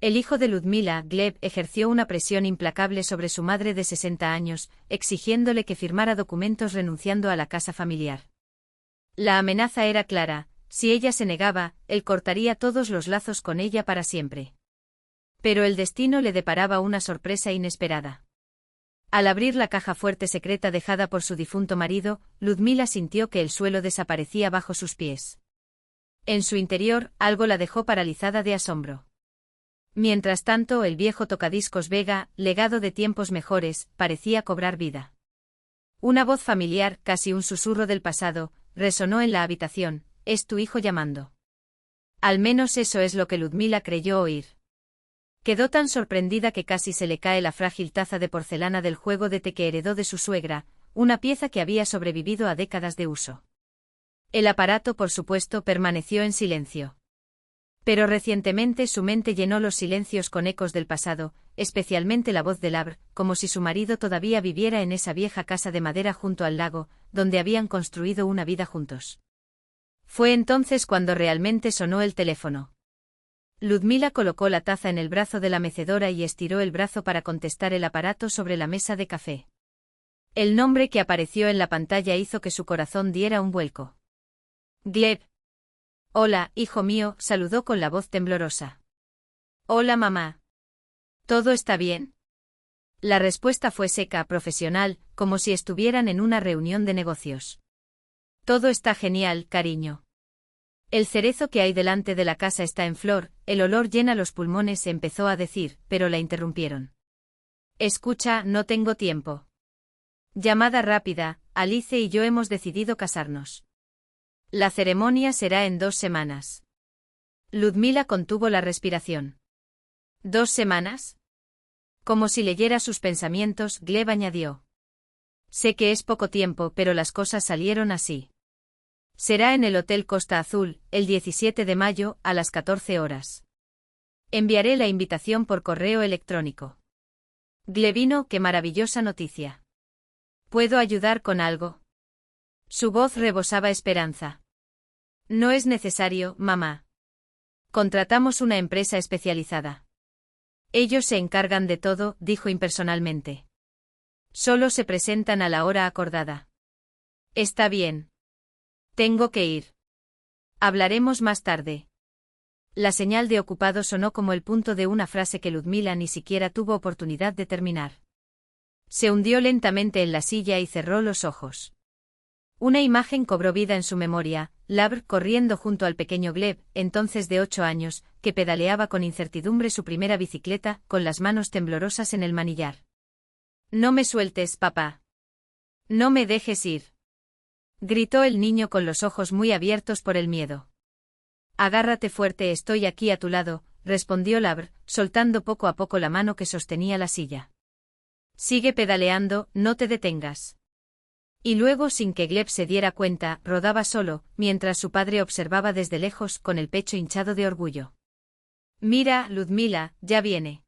El hijo de Ludmila, Gleb, ejerció una presión implacable sobre su madre de 60 años, exigiéndole que firmara documentos renunciando a la casa familiar. La amenaza era clara: si ella se negaba, él cortaría todos los lazos con ella para siempre. Pero el destino le deparaba una sorpresa inesperada. Al abrir la caja fuerte secreta dejada por su difunto marido, Ludmila sintió que el suelo desaparecía bajo sus pies. En su interior, algo la dejó paralizada de asombro. Mientras tanto, el viejo tocadiscos Vega, legado de tiempos mejores, parecía cobrar vida. Una voz familiar, casi un susurro del pasado, resonó en la habitación: «Es tu hijo llamando». Al menos eso es lo que Ludmila creyó oír. Quedó tan sorprendida que casi se le cae la frágil taza de porcelana del juego de té que heredó de su suegra, una pieza que había sobrevivido a décadas de uso. El aparato, por supuesto, permaneció en silencio. Pero recientemente su mente llenó los silencios con ecos del pasado, especialmente la voz de Labr, como si su marido todavía viviera en esa vieja casa de madera junto al lago, donde habían construido una vida juntos. Fue entonces cuando realmente sonó el teléfono. Ludmila colocó la taza en el brazo de la mecedora y estiró el brazo para contestar el aparato sobre la mesa de café. El nombre que apareció en la pantalla hizo que su corazón diera un vuelco. Gleb. «Hola, hijo mío», saludó con la voz temblorosa. «Hola, mamá. ¿Todo está bien?». La respuesta fue seca, profesional, como si estuvieran en una reunión de negocios. «Todo está genial, cariño. El cerezo que hay delante de la casa está en flor, el olor llena los pulmones», empezó a decir, pero la interrumpieron. «Escucha, no tengo tiempo. Llamada rápida, Alice y yo hemos decidido casarnos. La ceremonia será en 2 semanas». Ludmila contuvo la respiración. «¿2 semanas?». Como si leyera sus pensamientos, Gleb añadió: «Sé que es poco tiempo, pero las cosas salieron así. Será en el Hotel Costa Azul, el 17 de mayo, a las 14 horas. Enviaré la invitación por correo electrónico». «Glebino, qué maravillosa noticia. ¿Puedo ayudar con algo?». Su voz rebosaba esperanza. «No es necesario, mamá. Contratamos una empresa especializada. Ellos se encargan de todo», dijo impersonalmente. «Solo se presentan a la hora acordada». «Está bien. Tengo que ir. Hablaremos más tarde». La señal de ocupado sonó como el punto de una frase que Ludmila ni siquiera tuvo oportunidad de terminar. Se hundió lentamente en la silla y cerró los ojos. Una imagen cobró vida en su memoria: Labr corriendo junto al pequeño Gleb, entonces de 8 años, que pedaleaba con incertidumbre su primera bicicleta, con las manos temblorosas en el manillar. «No me sueltes, papá. No me dejes ir», gritó el niño con los ojos muy abiertos por el miedo. «Agárrate fuerte, estoy aquí a tu lado», respondió Labr, soltando poco a poco la mano que sostenía la silla. «Sigue pedaleando, no te detengas». Y luego, sin que Gleb se diera cuenta, rodaba solo, mientras su padre observaba desde lejos, con el pecho hinchado de orgullo. «Mira, Ludmila, ya viene.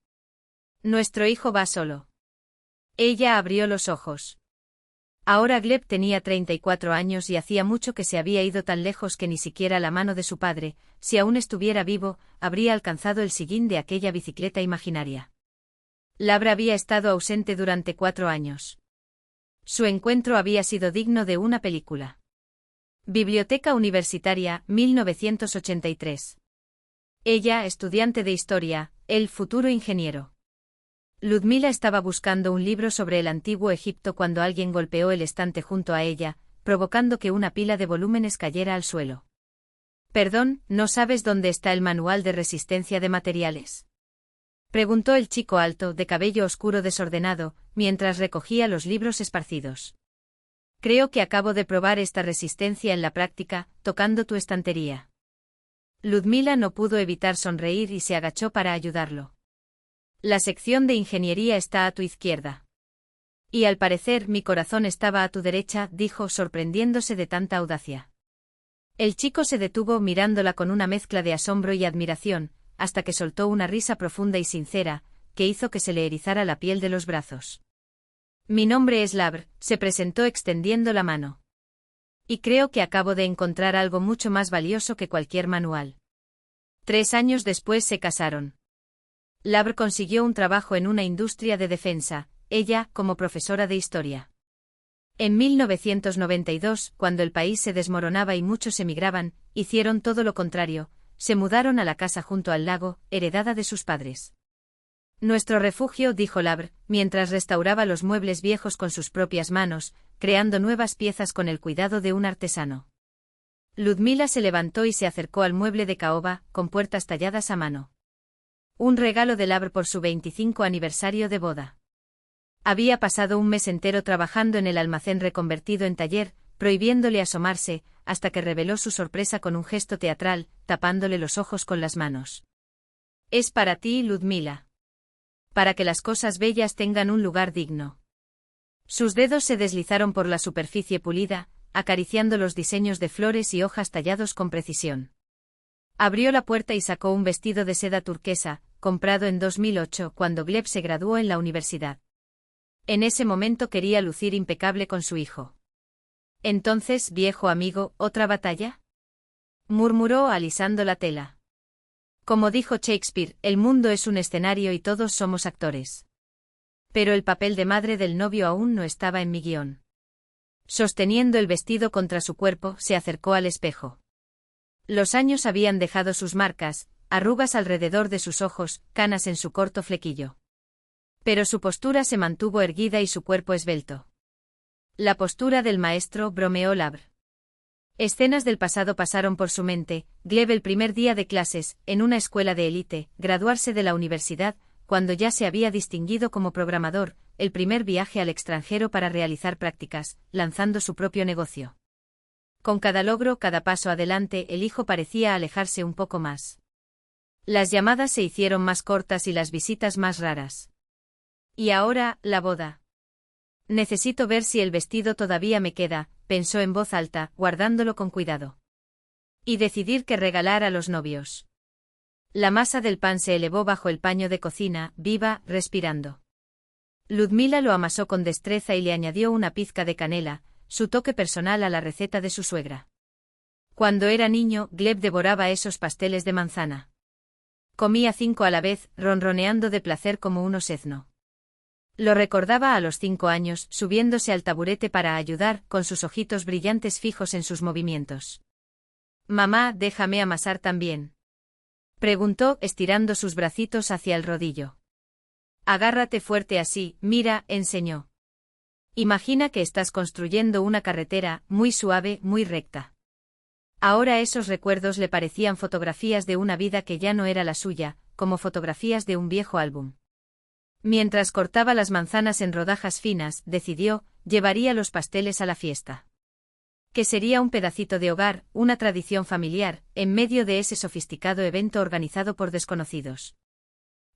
Nuestro hijo va solo». Ella abrió los ojos. Ahora Gleb tenía 34 años y hacía mucho que se había ido tan lejos que ni siquiera la mano de su padre, si aún estuviera vivo, habría alcanzado el sillín de aquella bicicleta imaginaria. Labr había estado ausente durante 4 años. Su encuentro había sido digno de una película. Biblioteca Universitaria, 1983. Ella, estudiante de historia, él, futuro ingeniero. Ludmila estaba buscando un libro sobre el antiguo Egipto cuando alguien golpeó el estante junto a ella, provocando que una pila de volúmenes cayera al suelo. «Perdón, ¿no sabes dónde está el manual de resistencia de materiales?», preguntó el chico alto, de cabello oscuro desordenado, mientras recogía los libros esparcidos. «Creo que acabo de probar esta resistencia en la práctica, tocando tu estantería». Ludmila no pudo evitar sonreír y se agachó para ayudarlo. «La sección de ingeniería está a tu izquierda. Y al parecer mi corazón estaba a tu derecha», dijo, sorprendiéndose de tanta audacia. El chico se detuvo mirándola con una mezcla de asombro y admiración, hasta que soltó una risa profunda y sincera, que hizo que se le erizara la piel de los brazos. «Mi nombre es Labr», se presentó extendiendo la mano. «Y creo que acabo de encontrar algo mucho más valioso que cualquier manual». 3 años después se casaron. Labr consiguió un trabajo en una industria de defensa, ella como profesora de historia. En 1992, cuando el país se desmoronaba y muchos emigraban, hicieron todo lo contrario, se mudaron a la casa junto al lago, heredada de sus padres. Nuestro refugio, dijo Labr, mientras restauraba los muebles viejos con sus propias manos, creando nuevas piezas con el cuidado de un artesano. Ludmila se levantó y se acercó al mueble de caoba, con puertas talladas a mano. Un regalo de Labr por su 25 aniversario de boda. Había pasado un mes entero trabajando en el almacén reconvertido en taller, prohibiéndole asomarse, hasta que reveló su sorpresa con un gesto teatral, tapándole los ojos con las manos. Es para ti, Ludmila. Para que las cosas bellas tengan un lugar digno. Sus dedos se deslizaron por la superficie pulida, acariciando los diseños de flores y hojas tallados con precisión. Abrió la puerta y sacó un vestido de seda turquesa, comprado en 2008 cuando Gleb se graduó en la universidad. En ese momento quería lucir impecable con su hijo. Entonces, viejo amigo, ¿otra batalla?, murmuró alisando la tela. Como dijo Shakespeare, el mundo es un escenario y todos somos actores. Pero el papel de madre del novio aún no estaba en mi guión. Sosteniendo el vestido contra su cuerpo, se acercó al espejo. Los años habían dejado sus marcas, arrugas alrededor de sus ojos, canas en su corto flequillo. Pero su postura se mantuvo erguida y su cuerpo esbelto. La postura del maestro, bromeó Labr. Escenas del pasado pasaron por su mente, Gleb el primer día de clases, en una escuela de élite, graduarse de la universidad, cuando ya se había distinguido como programador, el primer viaje al extranjero para realizar prácticas, lanzando su propio negocio. Con cada logro, cada paso adelante, el hijo parecía alejarse un poco más. Las llamadas se hicieron más cortas y las visitas más raras. Y ahora, la boda. Necesito ver si el vestido todavía me queda, pensó en voz alta, guardándolo con cuidado. Y decidir qué regalar a los novios. La masa del pan se elevó bajo el paño de cocina, viva, respirando. Ludmila lo amasó con destreza y le añadió una pizca de canela, su toque personal a la receta de su suegra. Cuando era niño, Gleb devoraba esos pasteles de manzana. Comía 5 a la vez, ronroneando de placer como un osezno. Lo recordaba a los 5 años, subiéndose al taburete para ayudar, con sus ojitos brillantes fijos en sus movimientos. «Mamá, déjame amasar también», preguntó, estirando sus bracitos hacia el rodillo. «Agárrate fuerte así, mira», enseñó. «Imagina que estás construyendo una carretera, muy suave, muy recta». Ahora esos recuerdos le parecían fotografías de una vida que ya no era la suya, como fotografías de un viejo álbum. Mientras cortaba las manzanas en rodajas finas, decidió, llevaría los pasteles a la fiesta. Que sería un pedacito de hogar, una tradición familiar, en medio de ese sofisticado evento organizado por desconocidos.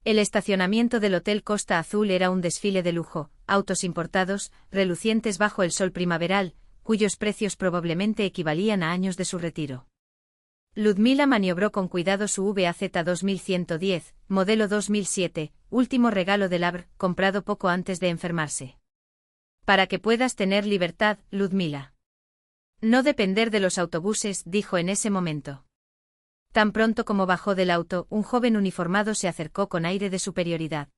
El estacionamiento del Hotel Costa Azul era un desfile de lujo, autos importados, relucientes bajo el sol primaveral, cuyos precios probablemente equivalían a años de su retiro. Ludmila maniobró con cuidado su VAZ 2110, modelo 2007, último regalo de Labr, comprado poco antes de enfermarse. Para que puedas tener libertad, Ludmila. No depender de los autobuses, dijo en ese momento. Tan pronto como bajó del auto, un joven uniformado se acercó con aire de superioridad.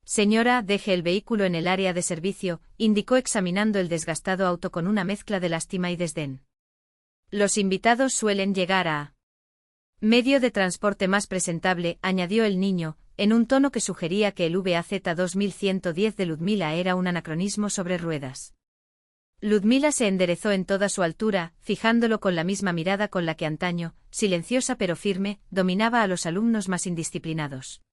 Señora, deje el vehículo en el área de servicio, indicó examinando el desgastado auto con una mezcla de lástima y desdén. Los invitados suelen llegar a medio de transporte más presentable, añadió el niño, en un tono que sugería que el VAZ 2110 de Ludmila era un anacronismo sobre ruedas. Ludmila se enderezó en toda su altura, fijándolo con la misma mirada con la que antaño, silenciosa pero firme, dominaba a los alumnos más indisciplinados.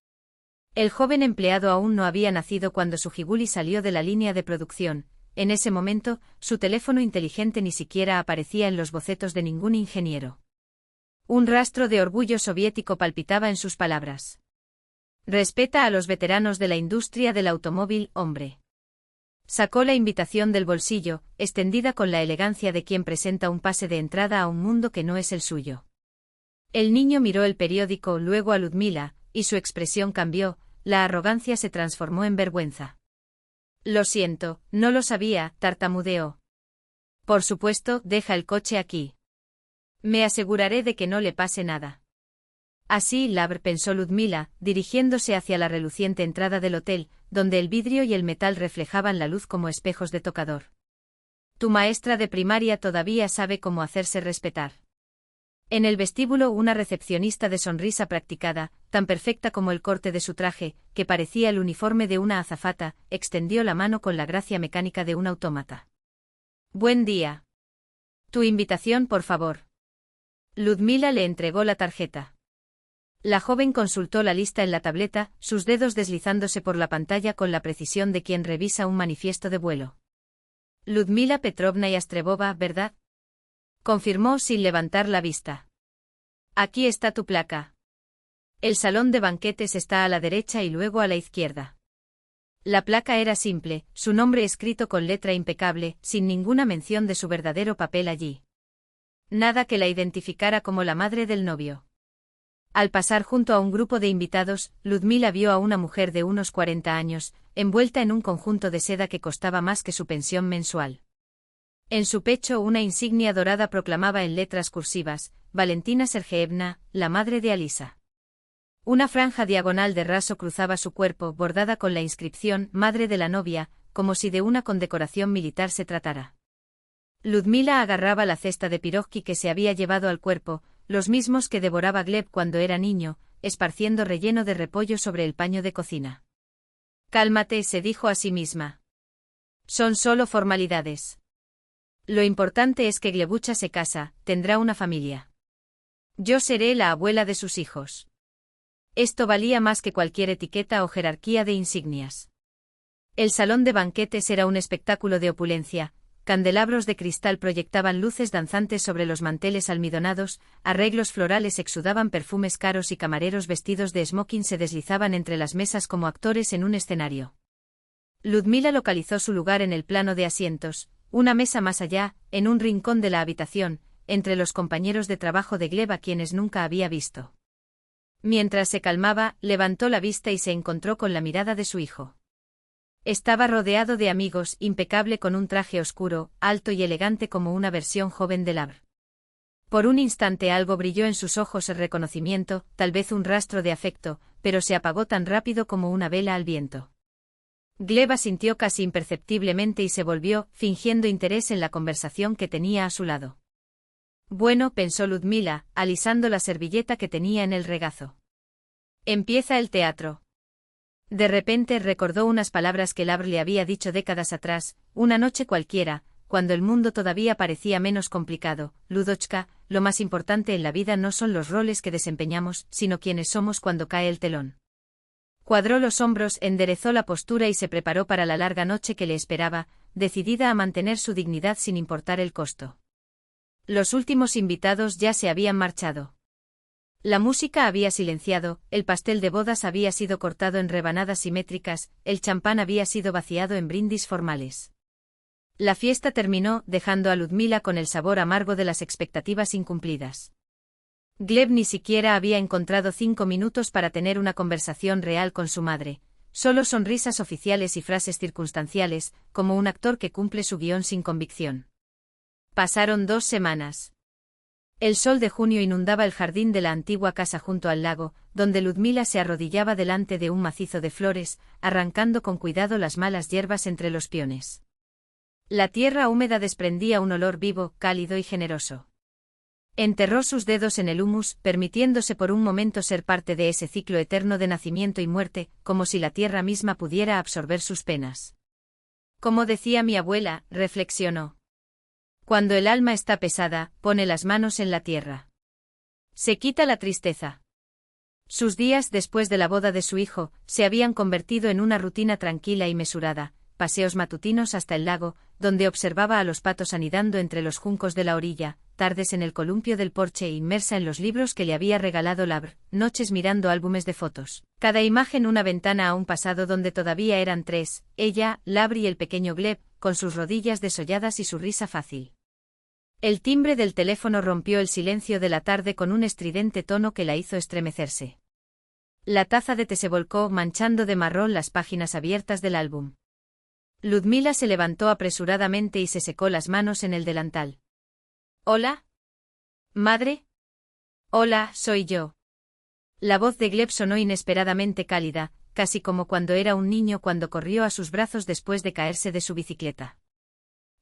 El joven empleado aún no había nacido cuando su Jiguli salió de la línea de producción. En ese momento, su teléfono inteligente ni siquiera aparecía en los bocetos de ningún ingeniero. Un rastro de orgullo soviético palpitaba en sus palabras. Respeta a los veteranos de la industria del automóvil, hombre. Sacó la invitación del bolsillo, extendida con la elegancia de quien presenta un pase de entrada a un mundo que no es el suyo. El niño miró el periódico, luego a Ludmila, y su expresión cambió, la arrogancia se transformó en vergüenza. Lo siento, no lo sabía, tartamudeó. Por supuesto, deja el coche aquí. Me aseguraré de que no le pase nada. Así, Labr, pensó Ludmila, dirigiéndose hacia la reluciente entrada del hotel, donde el vidrio y el metal reflejaban la luz como espejos de tocador. Tu maestra de primaria todavía sabe cómo hacerse respetar. En el vestíbulo, una recepcionista de sonrisa practicada, tan perfecta como el corte de su traje, que parecía el uniforme de una azafata, extendió la mano con la gracia mecánica de un autómata. Buen día. Tu invitación, por favor. Ludmila le entregó la tarjeta. La joven consultó la lista en la tableta, sus dedos deslizándose por la pantalla con la precisión de quien revisa un manifiesto de vuelo. Ludmila Petrovna Yastrebova, ¿verdad? Confirmó sin levantar la vista. Aquí está tu placa. El salón de banquetes está a la derecha y luego a la izquierda. La placa era simple, su nombre escrito con letra impecable, sin ninguna mención de su verdadero papel allí. Nada que la identificara como la madre del novio. Al pasar junto a un grupo de invitados, Ludmila vio a una mujer de unos 40 años, envuelta en un conjunto de seda que costaba más que su pensión mensual. En su pecho una insignia dorada proclamaba en letras cursivas, Valentina Sergeevna, la madre de Alisa. Una franja diagonal de raso cruzaba su cuerpo, bordada con la inscripción, madre de la novia, como si de una condecoración militar se tratara. Ludmila agarraba la cesta de pirogi que se había llevado al cuerpo, los mismos que devoraba Gleb cuando era niño, esparciendo relleno de repollo sobre el paño de cocina. Cálmate, se dijo a sí misma. Son solo formalidades. Lo importante es que Glebucha se casa, tendrá una familia. Yo seré la abuela de sus hijos. Esto valía más que cualquier etiqueta o jerarquía de insignias. El salón de banquetes era un espectáculo de opulencia. Candelabros de cristal proyectaban luces danzantes sobre los manteles almidonados, arreglos florales exudaban perfumes caros y camareros vestidos de smoking se deslizaban entre las mesas como actores en un escenario. Ludmila localizó su lugar en el plano de asientos, una mesa más allá, en un rincón de la habitación, entre los compañeros de trabajo de Gleb a quienes nunca había visto. Mientras se calmaba, levantó la vista y se encontró con la mirada de su hijo. Estaba rodeado de amigos, impecable con un traje oscuro, alto y elegante como una versión joven de Labr. Por un instante algo brilló en sus ojos, el reconocimiento, tal vez un rastro de afecto, pero se apagó tan rápido como una vela al viento. Gleb asintió casi imperceptiblemente y se volvió, fingiendo interés en la conversación que tenía a su lado. Bueno, pensó Ludmila, alisando la servilleta que tenía en el regazo. Empieza el teatro. De repente recordó unas palabras que Labr le había dicho décadas atrás, una noche cualquiera, cuando el mundo todavía parecía menos complicado. Ludochka, lo más importante en la vida no son los roles que desempeñamos, sino quienes somos cuando cae el telón. Cuadró los hombros, enderezó la postura y se preparó para la larga noche que le esperaba, decidida a mantener su dignidad sin importar el costo. Los últimos invitados ya se habían marchado. La música había silenciado, el pastel de bodas había sido cortado en rebanadas simétricas, el champán había sido vaciado en brindis formales. La fiesta terminó, dejando a Ludmila con el sabor amargo de las expectativas incumplidas. Gleb ni siquiera había encontrado 5 minutos para tener una conversación real con su madre, solo sonrisas oficiales y frases circunstanciales, como un actor que cumple su guión sin convicción. Pasaron 2 semanas. El sol de junio inundaba el jardín de la antigua casa junto al lago, donde Ludmila se arrodillaba delante de un macizo de flores, arrancando con cuidado las malas hierbas entre los piones. La tierra húmeda desprendía un olor vivo, cálido y generoso. Enterró sus dedos en el humus, permitiéndose por un momento ser parte de ese ciclo eterno de nacimiento y muerte, como si la tierra misma pudiera absorber sus penas. Como decía mi abuela, reflexionó. Cuando el alma está pesada, pone las manos en la tierra. Se quita la tristeza. Sus días después de la boda de su hijo, se habían convertido en una rutina tranquila y mesurada, paseos matutinos hasta el lago, donde observaba a los patos anidando entre los juncos de la orilla, tardes en el columpio del porche inmersa en los libros que le había regalado Labr, noches mirando álbumes de fotos. Cada imagen una ventana a un pasado donde todavía eran 3, ella, Labr y el pequeño Gleb, con sus rodillas desolladas y su risa fácil. El timbre del teléfono rompió el silencio de la tarde con un estridente tono que la hizo estremecerse. La taza de té se volcó manchando de marrón las páginas abiertas del álbum. Ludmila se levantó apresuradamente y se secó las manos en el delantal. ¿Hola? ¿Madre? Hola, soy yo. La voz de Gleb sonó inesperadamente cálida, casi como cuando era un niño cuando corrió a sus brazos después de caerse de su bicicleta.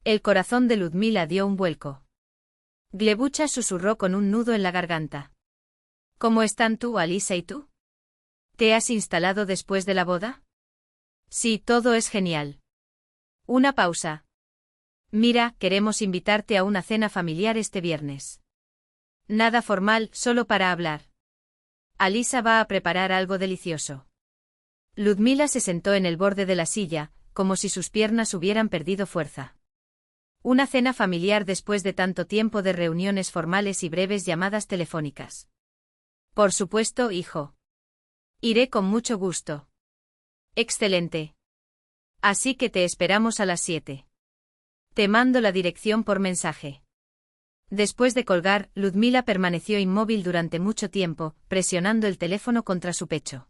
El corazón de Ludmila dio un vuelco. Glebucha susurró con un nudo en la garganta. ¿Cómo están tú, Alisa, y tú? ¿Te has instalado después de la boda? Sí, todo es genial. Una pausa. Mira, queremos invitarte a una cena familiar este viernes. Nada formal, solo para hablar. Alisa va a preparar algo delicioso. Ludmila se sentó en el borde de la silla, como si sus piernas hubieran perdido fuerza. Una cena familiar después de tanto tiempo de reuniones formales y breves llamadas telefónicas. Por supuesto, hijo. Iré con mucho gusto. Excelente. Así que te esperamos a las 7. Te mando la dirección por mensaje. Después de colgar, Ludmila permaneció inmóvil durante mucho tiempo, presionando el teléfono contra su pecho.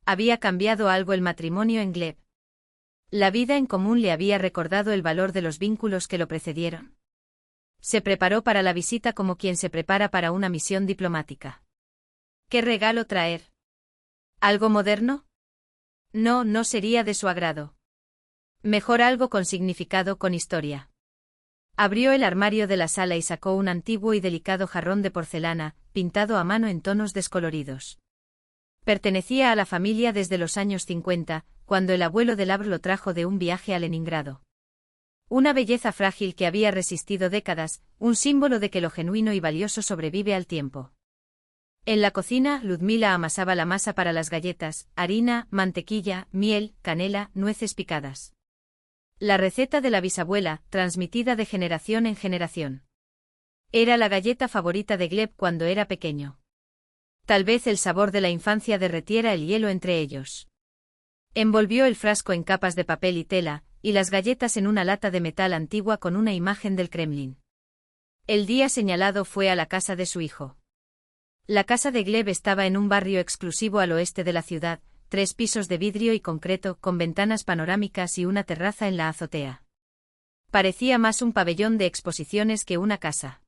Había cambiado algo el matrimonio en Gleb. La vida en común le había recordado el valor de los vínculos que lo precedieron. Se preparó para la visita como quien se prepara para una misión diplomática. ¿Qué regalo traer? ¿Algo moderno? No, no sería de su agrado. Mejor algo con significado, con historia. Abrió el armario de la sala y sacó un antiguo y delicado jarrón de porcelana, pintado a mano en tonos descoloridos. Pertenecía a la familia desde los años 50, cuando el abuelo de Labr lo trajo de un viaje a Leningrado. Una belleza frágil que había resistido décadas, un símbolo de que lo genuino y valioso sobrevive al tiempo. En la cocina, Ludmila amasaba la masa para las galletas, harina, mantequilla, miel, canela, nueces picadas. La receta de la bisabuela, transmitida de generación en generación. Era la galleta favorita de Gleb cuando era pequeño. Tal vez el sabor de la infancia derretiera el hielo entre ellos. Envolvió el frasco en capas de papel y tela, y las galletas en una lata de metal antigua con una imagen del Kremlin. El día señalado fue a la casa de su hijo. La casa de Gleb estaba en un barrio exclusivo al oeste de la ciudad, 3 pisos de vidrio y concreto, con ventanas panorámicas y una terraza en la azotea. Parecía más un pabellón de exposiciones que una casa.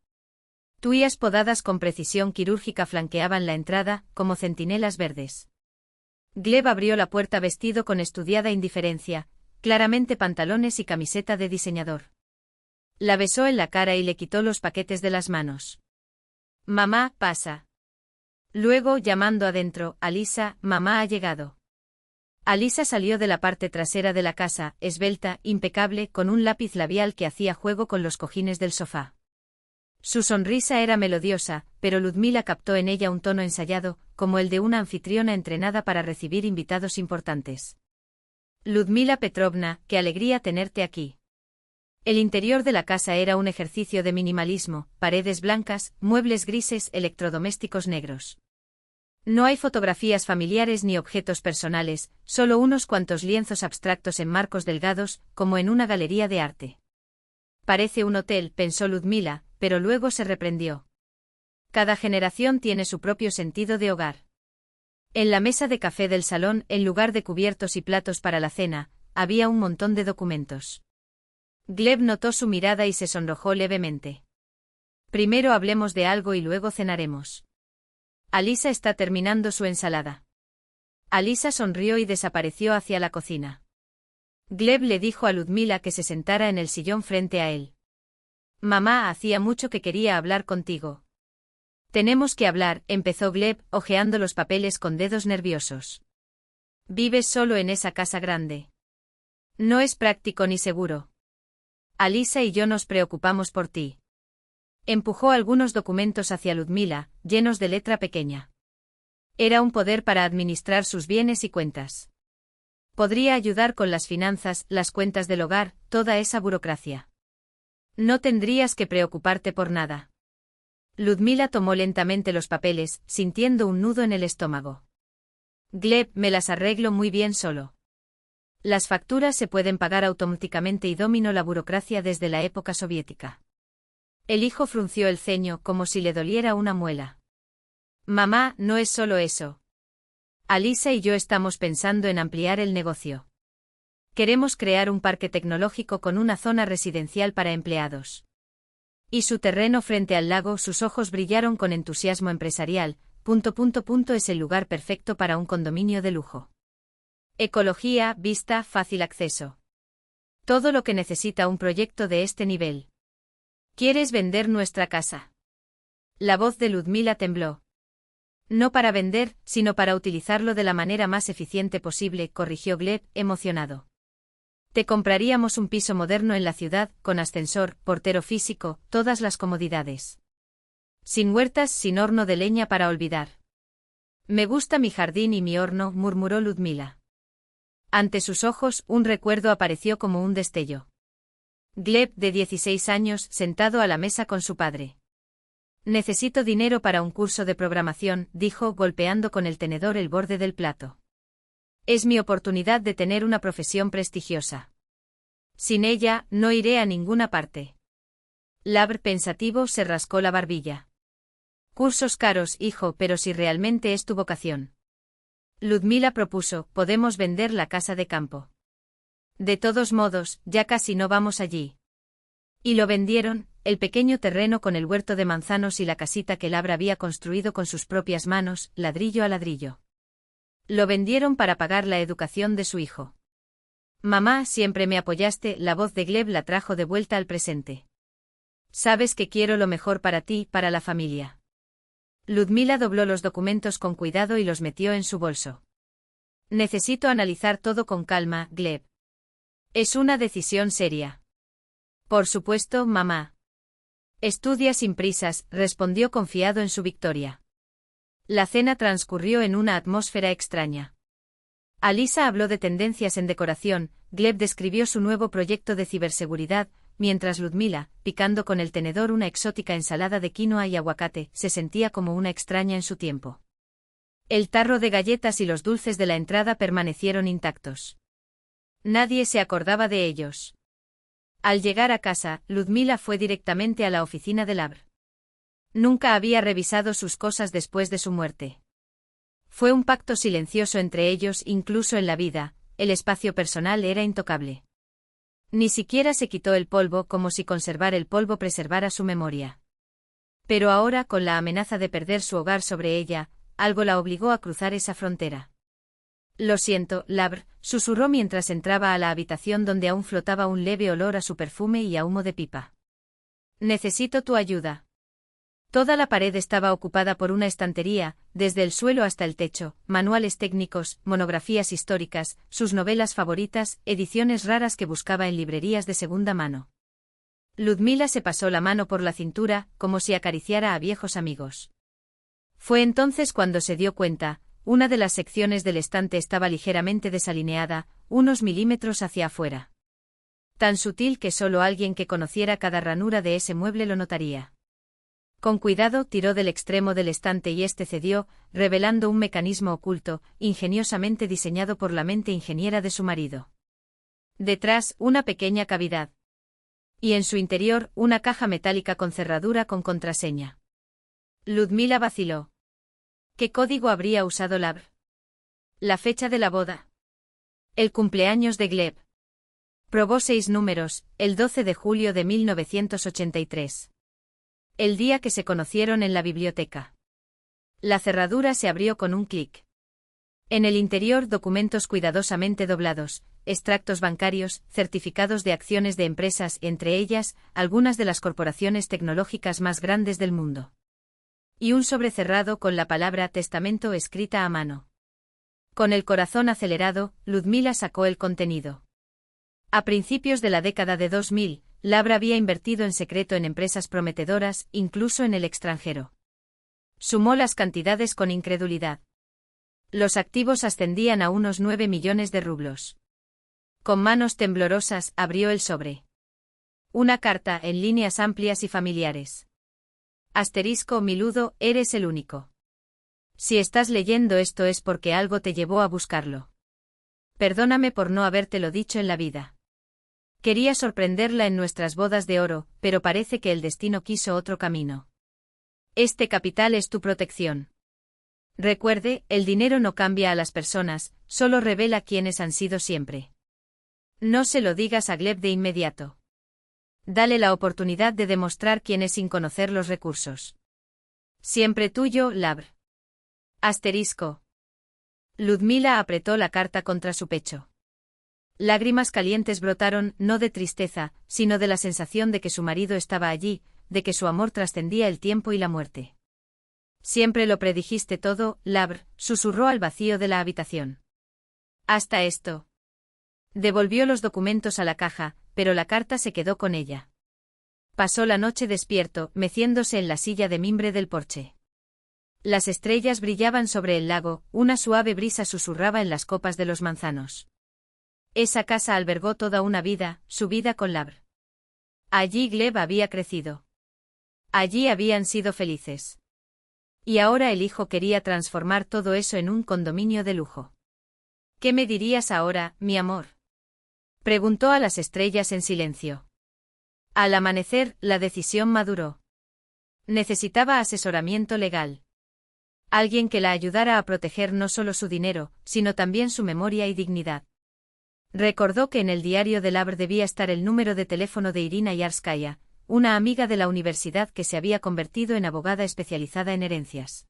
Tuías podadas con precisión quirúrgica flanqueaban la entrada, como centinelas verdes. Gleb abrió la puerta vestido con estudiada indiferencia, claramente pantalones y camiseta de diseñador. La besó en la cara y le quitó los paquetes de las manos. Mamá, pasa. Luego, llamando adentro, Alisa, mamá ha llegado. Alisa salió de la parte trasera de la casa, esbelta, impecable, con un lápiz labial que hacía juego con los cojines del sofá. Su sonrisa era melodiosa, pero Ludmila captó en ella un tono ensayado, como el de una anfitriona entrenada para recibir invitados importantes. Ludmila Petrovna, qué alegría tenerte aquí. El interior de la casa era un ejercicio de minimalismo, paredes blancas, muebles grises, electrodomésticos negros. No hay fotografías familiares ni objetos personales, solo unos cuantos lienzos abstractos en marcos delgados, como en una galería de arte. Parece un hotel, pensó Ludmila, pero luego se reprendió. Cada generación tiene su propio sentido de hogar. En la mesa de café del salón, en lugar de cubiertos y platos para la cena, había un montón de documentos. Gleb notó su mirada y se sonrojó levemente. Primero hablemos de algo y luego cenaremos. Alisa está terminando su ensalada. Alisa sonrió y desapareció hacia la cocina. Gleb le dijo a Ludmila que se sentara en el sillón frente a él. Mamá, hacía mucho que quería hablar contigo. Tenemos que hablar, empezó Gleb, hojeando los papeles con dedos nerviosos. Vives solo en esa casa grande. No es práctico ni seguro. Alisa y yo nos preocupamos por ti. Empujó algunos documentos hacia Ludmila, llenos de letra pequeña. Era un poder para administrar sus bienes y cuentas. Podría ayudar con las finanzas, las cuentas del hogar, toda esa burocracia. No tendrías que preocuparte por nada. Ludmila tomó lentamente los papeles, sintiendo un nudo en el estómago. Gleb, me las arreglo muy bien solo. Las facturas se pueden pagar automáticamente y domino la burocracia desde la época soviética. El hijo frunció el ceño como si le doliera una muela. Mamá, no es solo eso. Alisa y yo estamos pensando en ampliar el negocio. Queremos crear un parque tecnológico con una zona residencial para empleados. Y su terreno frente al lago, sus ojos brillaron con entusiasmo empresarial, Es el lugar perfecto para un condominio de lujo. Ecología, vista, fácil acceso. Todo lo que necesita un proyecto de este nivel. ¿Quieres vender nuestra casa? La voz de Ludmila tembló. No para vender, sino para utilizarlo de la manera más eficiente posible, corrigió Gleb, emocionado. Te compraríamos un piso moderno en la ciudad, con ascensor, portero físico, todas las comodidades. Sin huertas, sin horno de leña para olvidar. Me gusta mi jardín y mi horno, murmuró Ludmila. Ante sus ojos, un recuerdo apareció como un destello. Gleb, de 16 años, sentado a la mesa con su padre. Necesito dinero para un curso de programación, dijo, golpeando con el tenedor el borde del plato. Es mi oportunidad de tener una profesión prestigiosa. Sin ella, no iré a ninguna parte. Labr, pensativo, se rascó la barbilla. Cursos caros, hijo, pero si realmente es tu vocación. Ludmila propuso, podemos vender la casa de campo. De todos modos, ya casi no vamos allí. Y lo vendieron, el pequeño terreno con el huerto de manzanos y la casita que Labr había construido con sus propias manos, ladrillo a ladrillo. Lo vendieron para pagar la educación de su hijo. Mamá, siempre me apoyaste, la voz de Gleb la trajo de vuelta al presente. Sabes que quiero lo mejor para ti, para la familia. Ludmila dobló los documentos con cuidado y los metió en su bolso. Necesito analizar todo con calma, Gleb. Es una decisión seria. Por supuesto, mamá. Estudia sin prisas, respondió confiado en su victoria. La cena transcurrió en una atmósfera extraña. Alisa habló de tendencias en decoración, Gleb describió su nuevo proyecto de ciberseguridad, mientras Ludmila, picando con el tenedor una exótica ensalada de quinoa y aguacate, se sentía como una extraña en su tiempo. El tarro de galletas y los dulces de la entrada permanecieron intactos. Nadie se acordaba de ellos. Al llegar a casa, Ludmila fue directamente a la oficina de Labr. Nunca había revisado sus cosas después de su muerte. Fue un pacto silencioso entre ellos, incluso en la vida, el espacio personal era intocable. Ni siquiera se quitó el polvo, como si conservar el polvo preservara su memoria. Pero ahora, con la amenaza de perder su hogar sobre ella, algo la obligó a cruzar esa frontera. Lo siento, Labr, susurró mientras entraba a la habitación donde aún flotaba un leve olor a su perfume y a humo de pipa. Necesito tu ayuda. Toda la pared estaba ocupada por una estantería, desde el suelo hasta el techo, manuales técnicos, monografías históricas, sus novelas favoritas, ediciones raras que buscaba en librerías de segunda mano. Ludmila se pasó la mano por la cintura, como si acariciara a viejos amigos. Fue entonces cuando se dio cuenta, una de las secciones del estante estaba ligeramente desalineada, unos milímetros hacia afuera. Tan sutil que solo alguien que conociera cada ranura de ese mueble lo notaría. Con cuidado tiró del extremo del estante y este cedió, revelando un mecanismo oculto, ingeniosamente diseñado por la mente ingeniera de su marido. Detrás, una pequeña cavidad. Y en su interior, una caja metálica con cerradura con contraseña. Ludmila vaciló. ¿Qué código habría usado Labr? La fecha de la boda. El cumpleaños de Gleb. Probó 6 números, el 12 de julio de 1983. El día que se conocieron en la biblioteca. La cerradura se abrió con un clic. En el interior documentos cuidadosamente doblados, extractos bancarios, certificados de acciones de empresas, entre ellas, algunas de las corporaciones tecnológicas más grandes del mundo. Y un sobre cerrado con la palabra testamento escrita a mano. Con el corazón acelerado, Ludmila sacó el contenido. A principios de la década de 2000, Labr había invertido en secreto en empresas prometedoras, incluso en el extranjero. Sumó las cantidades con incredulidad. Los activos ascendían a unos 9 millones de rublos. Con manos temblorosas, abrió el sobre. Una carta en líneas amplias y familiares. Asterisco Miludo, eres el único. Si estás leyendo esto es porque algo te llevó a buscarlo. Perdóname por no habértelo dicho en la vida. Quería sorprenderla en nuestras bodas de oro, pero parece que el destino quiso otro camino. Este capital es tu protección. Recuerde, el dinero no cambia a las personas, solo revela quiénes han sido siempre. No se lo digas a Gleb de inmediato. Dale la oportunidad de demostrar quién es sin conocer los recursos. Siempre tuyo, Labr. Asterisco. Ludmila apretó la carta contra su pecho. Lágrimas calientes brotaron, no de tristeza, sino de la sensación de que su marido estaba allí, de que su amor trascendía el tiempo y la muerte. Siempre lo predijiste todo, Labr, susurró al vacío de la habitación. Hasta esto. Devolvió los documentos a la caja, pero la carta se quedó con ella. Pasó la noche despierto, meciéndose en la silla de mimbre del porche. Las estrellas brillaban sobre el lago, una suave brisa susurraba en las copas de los manzanos. Esa casa albergó toda una vida, su vida con Labr. Allí Gleb había crecido. Allí habían sido felices. Y ahora el hijo quería transformar todo eso en un condominio de lujo. ¿Qué me dirías ahora, mi amor? Preguntó a las estrellas en silencio. Al amanecer, la decisión maduró. Necesitaba asesoramiento legal. Alguien que la ayudara a proteger no solo su dinero, sino también su memoria y dignidad. Recordó que en el diario de Labr debía estar el número de teléfono de Irina Yarskaya, una amiga de la universidad que se había convertido en abogada especializada en herencias.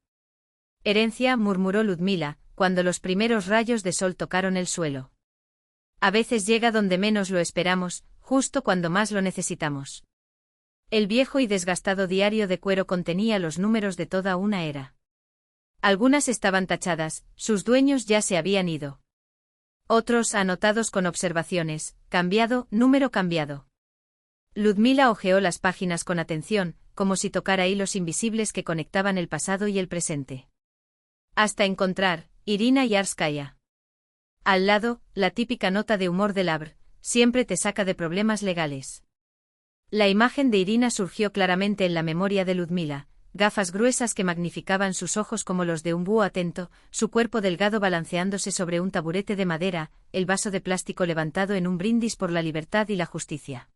Herencia, murmuró Ludmila, cuando los primeros rayos de sol tocaron el suelo. A veces llega donde menos lo esperamos, justo cuando más lo necesitamos. El viejo y desgastado diario de cuero contenía los números de toda una era. Algunas estaban tachadas, sus dueños ya se habían ido. Otros anotados con observaciones, cambiado, número cambiado. Ludmila hojeó las páginas con atención, como si tocara hilos invisibles que conectaban el pasado y el presente. Hasta encontrar, Irina Yarskaya. Al lado, la típica nota de humor de Labr, siempre te saca de problemas legales. La imagen de Irina surgió claramente en la memoria de Ludmila. Gafas gruesas que magnificaban sus ojos como los de un búho atento, su cuerpo delgado balanceándose sobre un taburete de madera, el vaso de plástico levantado en un brindis por la libertad y la justicia.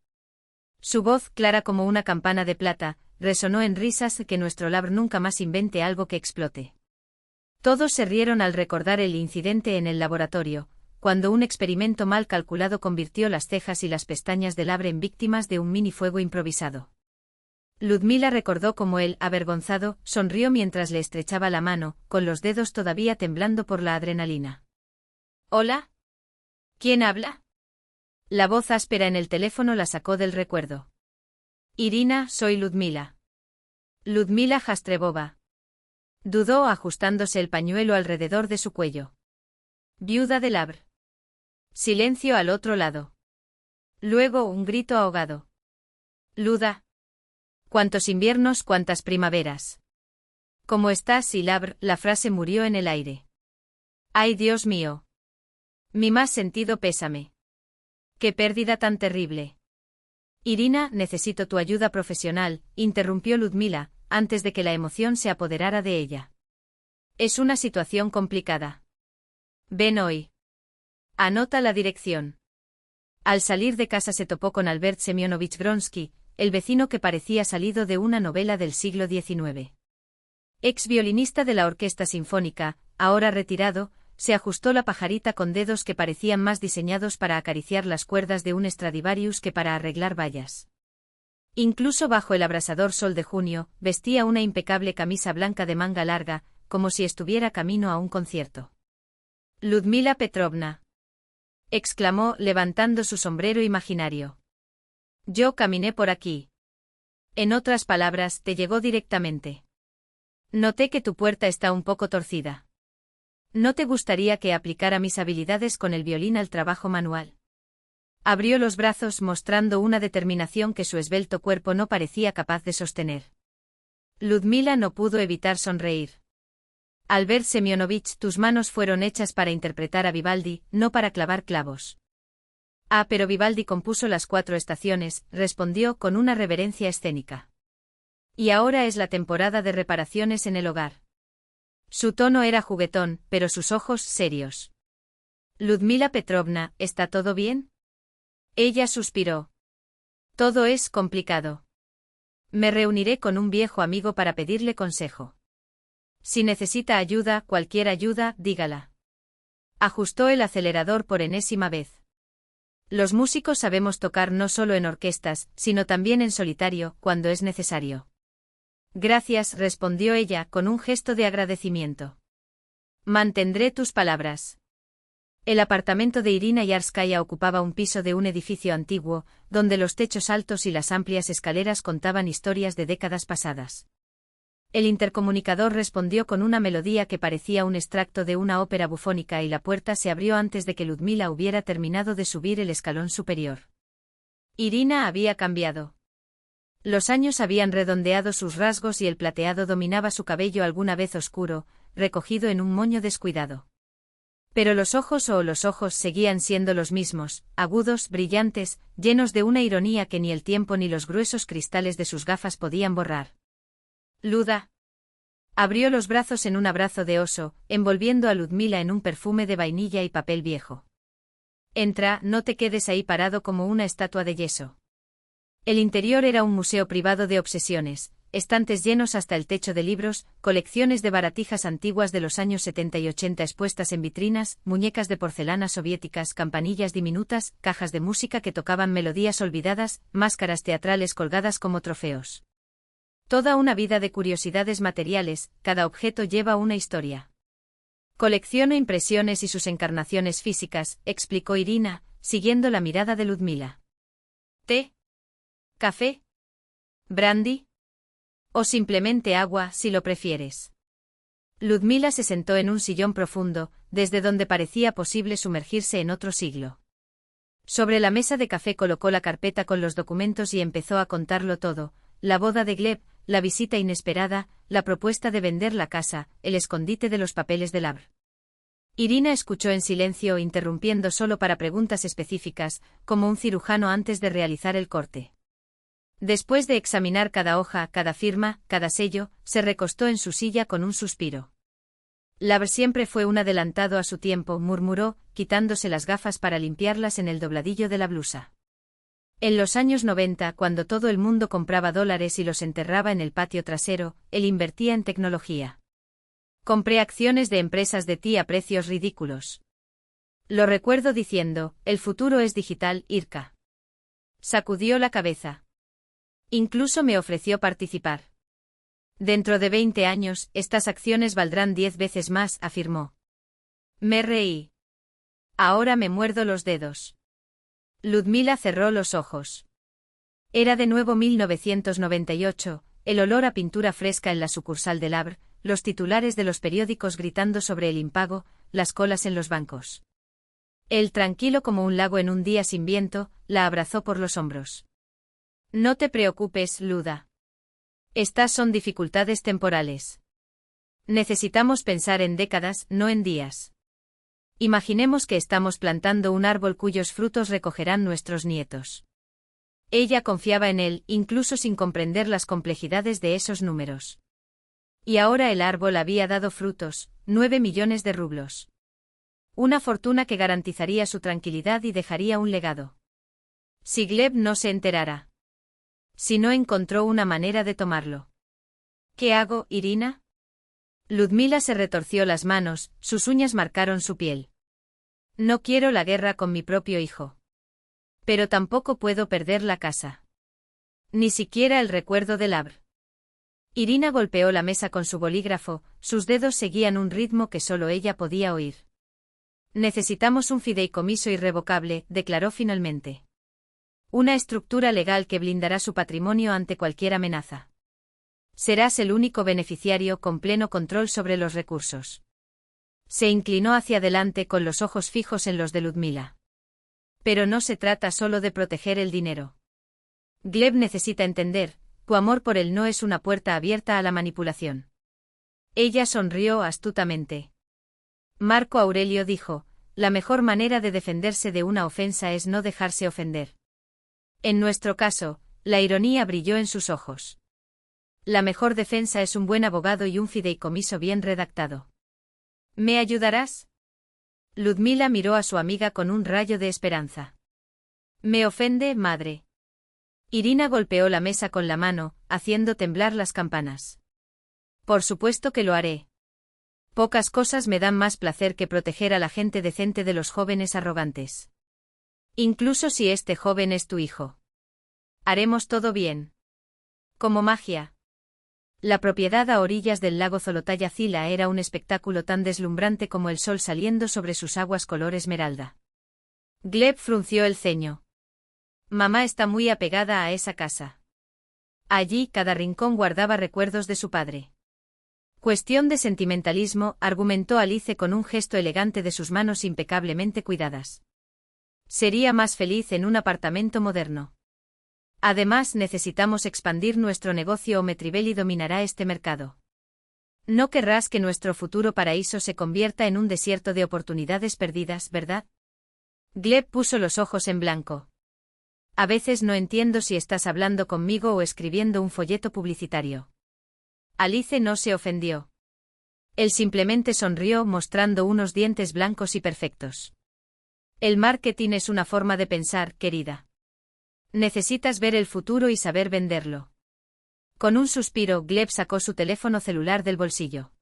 Su voz, clara como una campana de plata, resonó en risas que nuestro Labr nunca más invente algo que explote. Todos se rieron al recordar el incidente en el laboratorio, cuando un experimento mal calculado convirtió las cejas y las pestañas de Labr en víctimas de un minifuego improvisado. Ludmila recordó cómo él, avergonzado, sonrió mientras le estrechaba la mano, con los dedos todavía temblando por la adrenalina. ¿Hola? ¿Quién habla? La voz áspera en el teléfono la sacó del recuerdo. Irina, soy Ludmila. Ludmila Jastrebova. Dudó ajustándose el pañuelo alrededor de su cuello. Viuda de Labr. Silencio al otro lado. Luego un grito ahogado. Luda. Cuántos inviernos, cuántas primaveras. ¿Cómo estás, Labr? La frase murió en el aire. ¡Ay, Dios mío! Mi más sentido pésame. ¡Qué pérdida tan terrible! Irina, necesito tu ayuda profesional, interrumpió Ludmila, antes de que la emoción se apoderara de ella. Es una situación complicada. Ven hoy. Anota la dirección. Al salir de casa se topó con Albert Semyonovich Gronsky, el vecino que parecía salido de una novela del siglo XIX. Ex violinista de la Orquesta Sinfónica, ahora retirado, se ajustó la pajarita con dedos que parecían más diseñados para acariciar las cuerdas de un Stradivarius que para arreglar vallas. Incluso bajo el abrasador sol de junio, vestía una impecable camisa blanca de manga larga, como si estuviera camino a un concierto. Ludmila Petrovna. Exclamó, levantando su sombrero imaginario. Yo caminé por aquí. En otras palabras, te llegó directamente. Noté que tu puerta está un poco torcida. ¿No te gustaría que aplicara mis habilidades con el violín al trabajo manual? Abrió los brazos mostrando una determinación que su esbelto cuerpo no parecía capaz de sostener. Ludmila no pudo evitar sonreír. Albert Semyonovich, tus manos fueron hechas para interpretar a Vivaldi, no para clavar clavos. Ah, pero Vivaldi compuso las 4 estaciones, respondió con una reverencia escénica. Y ahora es la temporada de reparaciones en el hogar. Su tono era juguetón, pero sus ojos serios. Ludmila Petrovna, ¿está todo bien? Ella suspiró. Todo es complicado. Me reuniré con un viejo amigo para pedirle consejo. Si necesita ayuda, cualquier ayuda, dígala. Ajustó el acelerador por enésima vez. Los músicos sabemos tocar no solo en orquestas, sino también en solitario, cuando es necesario. Gracias, respondió ella, con un gesto de agradecimiento. Mantendré tus palabras. El apartamento de Irina Yarskaya ocupaba un piso de un edificio antiguo, donde los techos altos y las amplias escaleras contaban historias de décadas pasadas. El intercomunicador respondió con una melodía que parecía un extracto de una ópera bufónica y la puerta se abrió antes de que Ludmila hubiera terminado de subir el escalón superior. Irina había cambiado. Los años habían redondeado sus rasgos y el plateado dominaba su cabello alguna vez oscuro, recogido en un moño descuidado. Pero los ojos seguían siendo los mismos, agudos, brillantes, llenos de una ironía que ni el tiempo ni los gruesos cristales de sus gafas podían borrar. Luda. Abrió los brazos en un abrazo de oso, envolviendo a Ludmila en un perfume de vainilla y papel viejo. Entra, no te quedes ahí parado como una estatua de yeso. El interior era un museo privado de obsesiones, estantes llenos hasta el techo de libros, colecciones de baratijas antiguas de los años 70 y 80 expuestas en vitrinas, muñecas de porcelana soviéticas, campanillas diminutas, cajas de música que tocaban melodías olvidadas, máscaras teatrales colgadas como trofeos. Toda una vida de curiosidades materiales, cada objeto lleva una historia. Colecciono impresiones y sus encarnaciones físicas, explicó Irina, siguiendo la mirada de Ludmila. ¿Té? ¿Café? ¿Brandy? O simplemente agua, si lo prefieres. Ludmila se sentó en un sillón profundo, desde donde parecía posible sumergirse en otro siglo. Sobre la mesa de café colocó la carpeta con los documentos y empezó a contarlo todo: la boda de Gleb, la visita inesperada, la propuesta de vender la casa, el escondite de los papeles de Labr. Irina escuchó en silencio, interrumpiendo solo para preguntas específicas, como un cirujano antes de realizar el corte. Después de examinar cada hoja, cada firma, cada sello, se recostó en su silla con un suspiro. Labr siempre fue un adelantado a su tiempo, murmuró, quitándose las gafas para limpiarlas en el dobladillo de la blusa. En los años 90, cuando todo el mundo compraba dólares y los enterraba en el patio trasero, él invertía en tecnología. Compré acciones de empresas de TI a precios ridículos. Lo recuerdo diciendo, el futuro es digital, Irka. Sacudió la cabeza. Incluso me ofreció participar. Dentro de 20 años, estas acciones valdrán 10 veces más, afirmó. Me reí. Ahora me muerdo los dedos. Ludmila cerró los ojos. Era de nuevo 1998, el olor a pintura fresca en la sucursal de Labr, los titulares de los periódicos gritando sobre el impago, las colas en los bancos. Él, tranquilo como un lago en un día sin viento, la abrazó por los hombros. No te preocupes, Luda. Estas son dificultades temporales. Necesitamos pensar en décadas, no en días. Imaginemos que estamos plantando un árbol cuyos frutos recogerán nuestros nietos. Ella confiaba en él, incluso sin comprender las complejidades de esos números. Y ahora el árbol había dado frutos, 9 millones de rublos. Una fortuna que garantizaría su tranquilidad y dejaría un legado. Si Gleb no se enterara. Si no encontró una manera de tomarlo. ¿Qué hago, Irina? Ludmila se retorció las manos, sus uñas marcaron su piel. No quiero la guerra con mi propio hijo. Pero tampoco puedo perder la casa. Ni siquiera el recuerdo de Labr. Irina golpeó la mesa con su bolígrafo, sus dedos seguían un ritmo que solo ella podía oír. Necesitamos un fideicomiso irrevocable, declaró finalmente. Una estructura legal que blindará su patrimonio ante cualquier amenaza. Serás el único beneficiario con pleno control sobre los recursos. Se inclinó hacia adelante con los ojos fijos en los de Ludmila. Pero no se trata solo de proteger el dinero. Gleb necesita entender, tu amor por él no es una puerta abierta a la manipulación. Ella sonrió astutamente. Marco Aurelio dijo, la mejor manera de defenderse de una ofensa es no dejarse ofender. En nuestro caso, la ironía brilló en sus ojos. La mejor defensa es un buen abogado y un fideicomiso bien redactado. ¿Me ayudarás? Ludmila miró a su amiga con un rayo de esperanza. Me ofende, madre. Irina golpeó la mesa con la mano, haciendo temblar las campanas. Por supuesto que lo haré. Pocas cosas me dan más placer que proteger a la gente decente de los jóvenes arrogantes. Incluso si este joven es tu hijo. Haremos todo bien. Como magia. La propiedad a orillas del lago Zolotaya-Zila era un espectáculo tan deslumbrante como el sol saliendo sobre sus aguas color esmeralda. Gleb frunció el ceño. Mamá está muy apegada a esa casa. Allí cada rincón guardaba recuerdos de su padre. Cuestión de sentimentalismo, argumentó Alice con un gesto elegante de sus manos impecablemente cuidadas. Sería más feliz en un apartamento moderno. Además, necesitamos expandir nuestro negocio o Metribelli dominará este mercado. No querrás que nuestro futuro paraíso se convierta en un desierto de oportunidades perdidas, ¿verdad? Gleb puso los ojos en blanco. A veces no entiendo si estás hablando conmigo o escribiendo un folleto publicitario. Alice no se ofendió. Él simplemente sonrió mostrando unos dientes blancos y perfectos. El marketing es una forma de pensar, querida. Necesitas ver el futuro y saber venderlo. Con un suspiro, Gleb sacó su teléfono celular del bolsillo.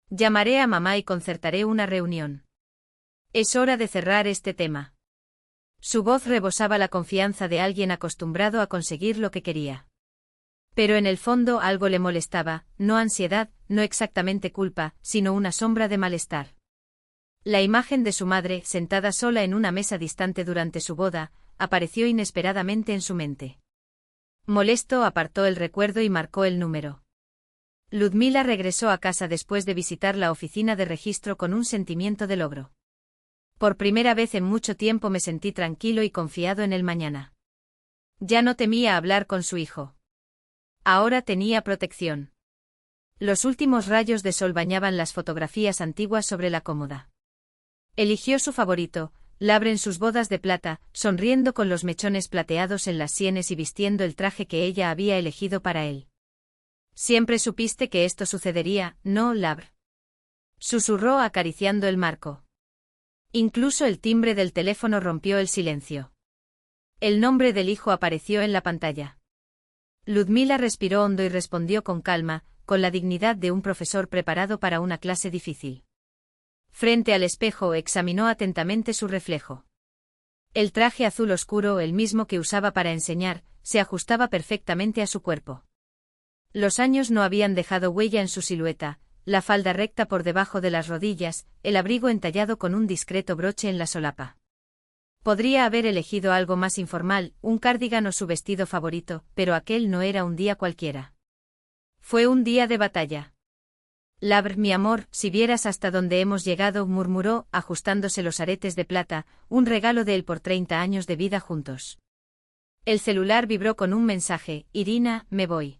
Llamaré a mamá y concertaré una reunión. Es hora de cerrar este tema. Su voz rebosaba la confianza de alguien acostumbrado a conseguir lo que quería. Pero en el fondo algo le molestaba, no ansiedad, no exactamente culpa, sino una sombra de malestar. La imagen de su madre, sentada sola en una mesa distante durante su boda, apareció inesperadamente en su mente. Molesto apartó el recuerdo y marcó el número. Ludmila regresó a casa después de visitar la oficina de registro con un sentimiento de logro. Por primera vez en mucho tiempo me sentí tranquilo y confiado en el mañana. Ya no temía hablar con su hijo. Ahora tenía protección. Los últimos rayos de sol bañaban las fotografías antiguas sobre la cómoda. Eligió su favorito, Labre en sus bodas de plata, sonriendo con los mechones plateados en las sienes y vistiendo el traje que ella había elegido para él. Siempre supiste que esto sucedería, ¿no, Labre? Susurró acariciando el marco. Incluso el timbre del teléfono rompió el silencio. El nombre del hijo apareció en la pantalla. Ludmila respiró hondo y respondió con calma, con la dignidad de un profesor preparado para una clase difícil. Frente al espejo examinó atentamente su reflejo. El traje azul oscuro, el mismo que usaba para enseñar, se ajustaba perfectamente a su cuerpo. Los años no habían dejado huella en su silueta, la falda recta por debajo de las rodillas, el abrigo entallado con un discreto broche en la solapa. Podría haber elegido algo más informal, un cardigan o su vestido favorito, pero aquel no era un día cualquiera. Fue un día de batalla. Labre, mi amor, si vieras hasta dónde hemos llegado, murmuró, ajustándose los aretes de plata, un regalo de él por 30 años de vida juntos. El celular vibró con un mensaje: Irina, me voy.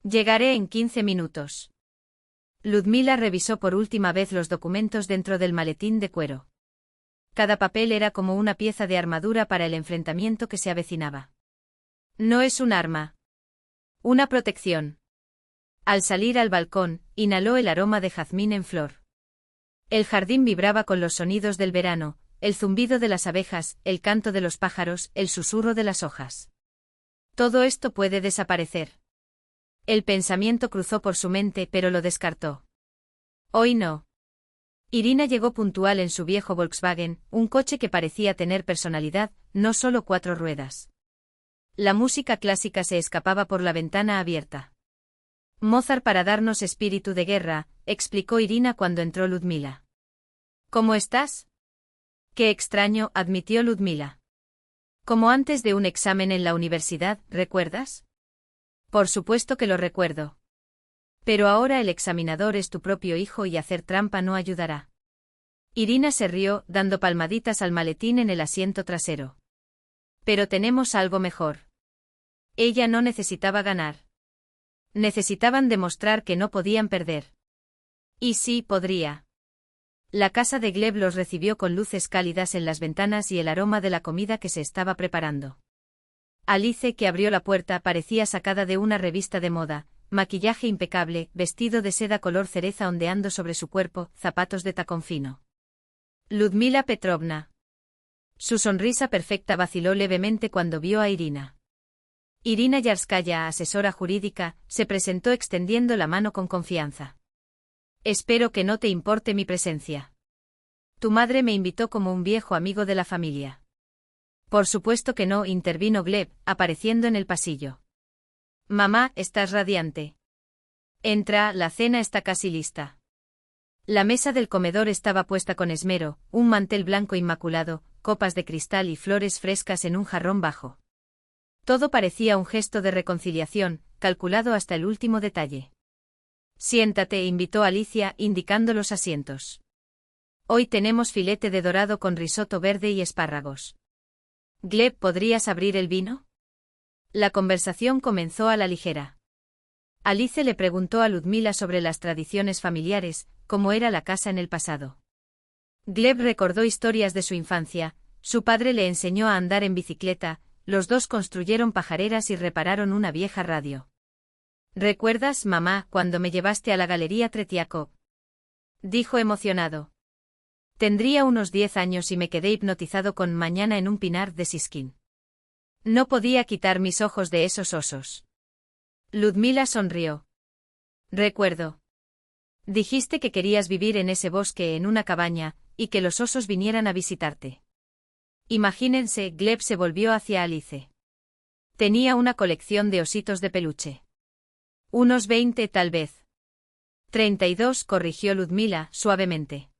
Llegaré en 15 minutos. Ludmila revisó por última vez los documentos dentro del maletín de cuero. Cada papel era como una pieza de armadura para el enfrentamiento que se avecinaba. No es un arma. Una protección. Al salir al balcón, inhaló el aroma de jazmín en flor. El jardín vibraba con los sonidos del verano, el zumbido de las abejas, el canto de los pájaros, el susurro de las hojas. Todo esto puede desaparecer. El pensamiento cruzó por su mente, pero lo descartó. Hoy no. Irina llegó puntual en su viejo Volkswagen, un coche que parecía tener personalidad, no solo 4 ruedas. La música clásica se escapaba por la ventana abierta. Mozart para darnos espíritu de guerra, explicó Irina cuando entró Ludmila. ¿Cómo estás? Qué extraño, admitió Ludmila. Como antes de un examen en la universidad, ¿recuerdas? Por supuesto que lo recuerdo. Pero ahora el examinador es tu propio hijo y hacer trampa no ayudará. Irina se rió, dando palmaditas al maletín en el asiento trasero. Pero tenemos algo mejor. Ella no necesitaba ganar. Necesitaban demostrar que no podían perder. Y sí, podría. La casa de Gleb los recibió con luces cálidas en las ventanas y el aroma de la comida que se estaba preparando. Alice, que abrió la puerta, parecía sacada de una revista de moda, maquillaje impecable, vestido de seda color cereza ondeando sobre su cuerpo, zapatos de tacón fino. Ludmila Petrovna. Su sonrisa perfecta vaciló levemente cuando vio a Irina. Irina Yarskaya, asesora jurídica, se presentó extendiendo la mano con confianza. Espero que no te importe mi presencia. Tu madre me invitó como un viejo amigo de la familia. Por supuesto que no, intervino Gleb, apareciendo en el pasillo. Mamá, estás radiante. Entra, la cena está casi lista. La mesa del comedor estaba puesta con esmero, un mantel blanco inmaculado, copas de cristal y flores frescas en un jarrón bajo. Todo parecía un gesto de reconciliación, calculado hasta el último detalle. Siéntate, invitó Alicia, indicando los asientos. Hoy tenemos filete de dorado con risotto verde y espárragos. Gleb, ¿podrías abrir el vino? La conversación comenzó a la ligera. Alice le preguntó a Ludmila sobre las tradiciones familiares, cómo era la casa en el pasado. Gleb recordó historias de su infancia, su padre le enseñó a andar en bicicleta, los dos construyeron pajareras y repararon una vieja radio. ¿Recuerdas, mamá, cuando me llevaste a la Galería Tretiakov? Dijo emocionado. Tendría unos 10 años y me quedé hipnotizado con Mañana en un pinar de Siskin. No podía quitar mis ojos de esos osos. Ludmila sonrió. Recuerdo. Dijiste que querías vivir en ese bosque en una cabaña, y que los osos vinieran a visitarte. Imagínense, Gleb se volvió hacia Alice. Tenía una colección de ositos de peluche. Unos 20 tal vez. 32, corrigió Ludmila, suavemente.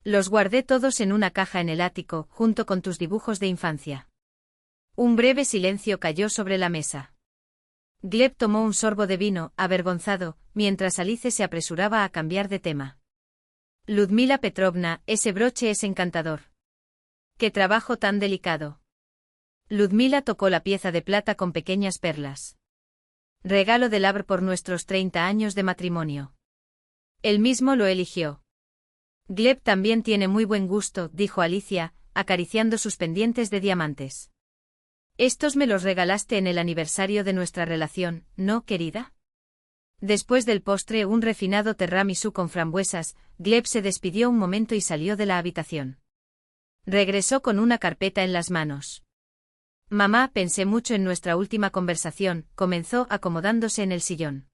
Los guardé todos en una caja en el ático, junto con tus dibujos de infancia. Un breve silencio cayó sobre la mesa. Gleb tomó un sorbo de vino, avergonzado, mientras Alice se apresuraba a cambiar de tema. Ludmila Petrovna, ese broche es encantador. ¡Qué trabajo tan delicado! Ludmila tocó la pieza de plata con pequeñas perlas. Regalo de Labr por nuestros 30 años de matrimonio. Él mismo lo eligió. Gleb también tiene muy buen gusto, dijo Alicia, acariciando sus pendientes de diamantes. Estos me los regalaste en el aniversario de nuestra relación, ¿no, querida? Después del postre, un refinado tiramisú con frambuesas, Gleb se despidió un momento y salió de la habitación. Regresó con una carpeta en las manos. Mamá, pensé mucho en nuestra última conversación, comenzó acomodándose en el sillón.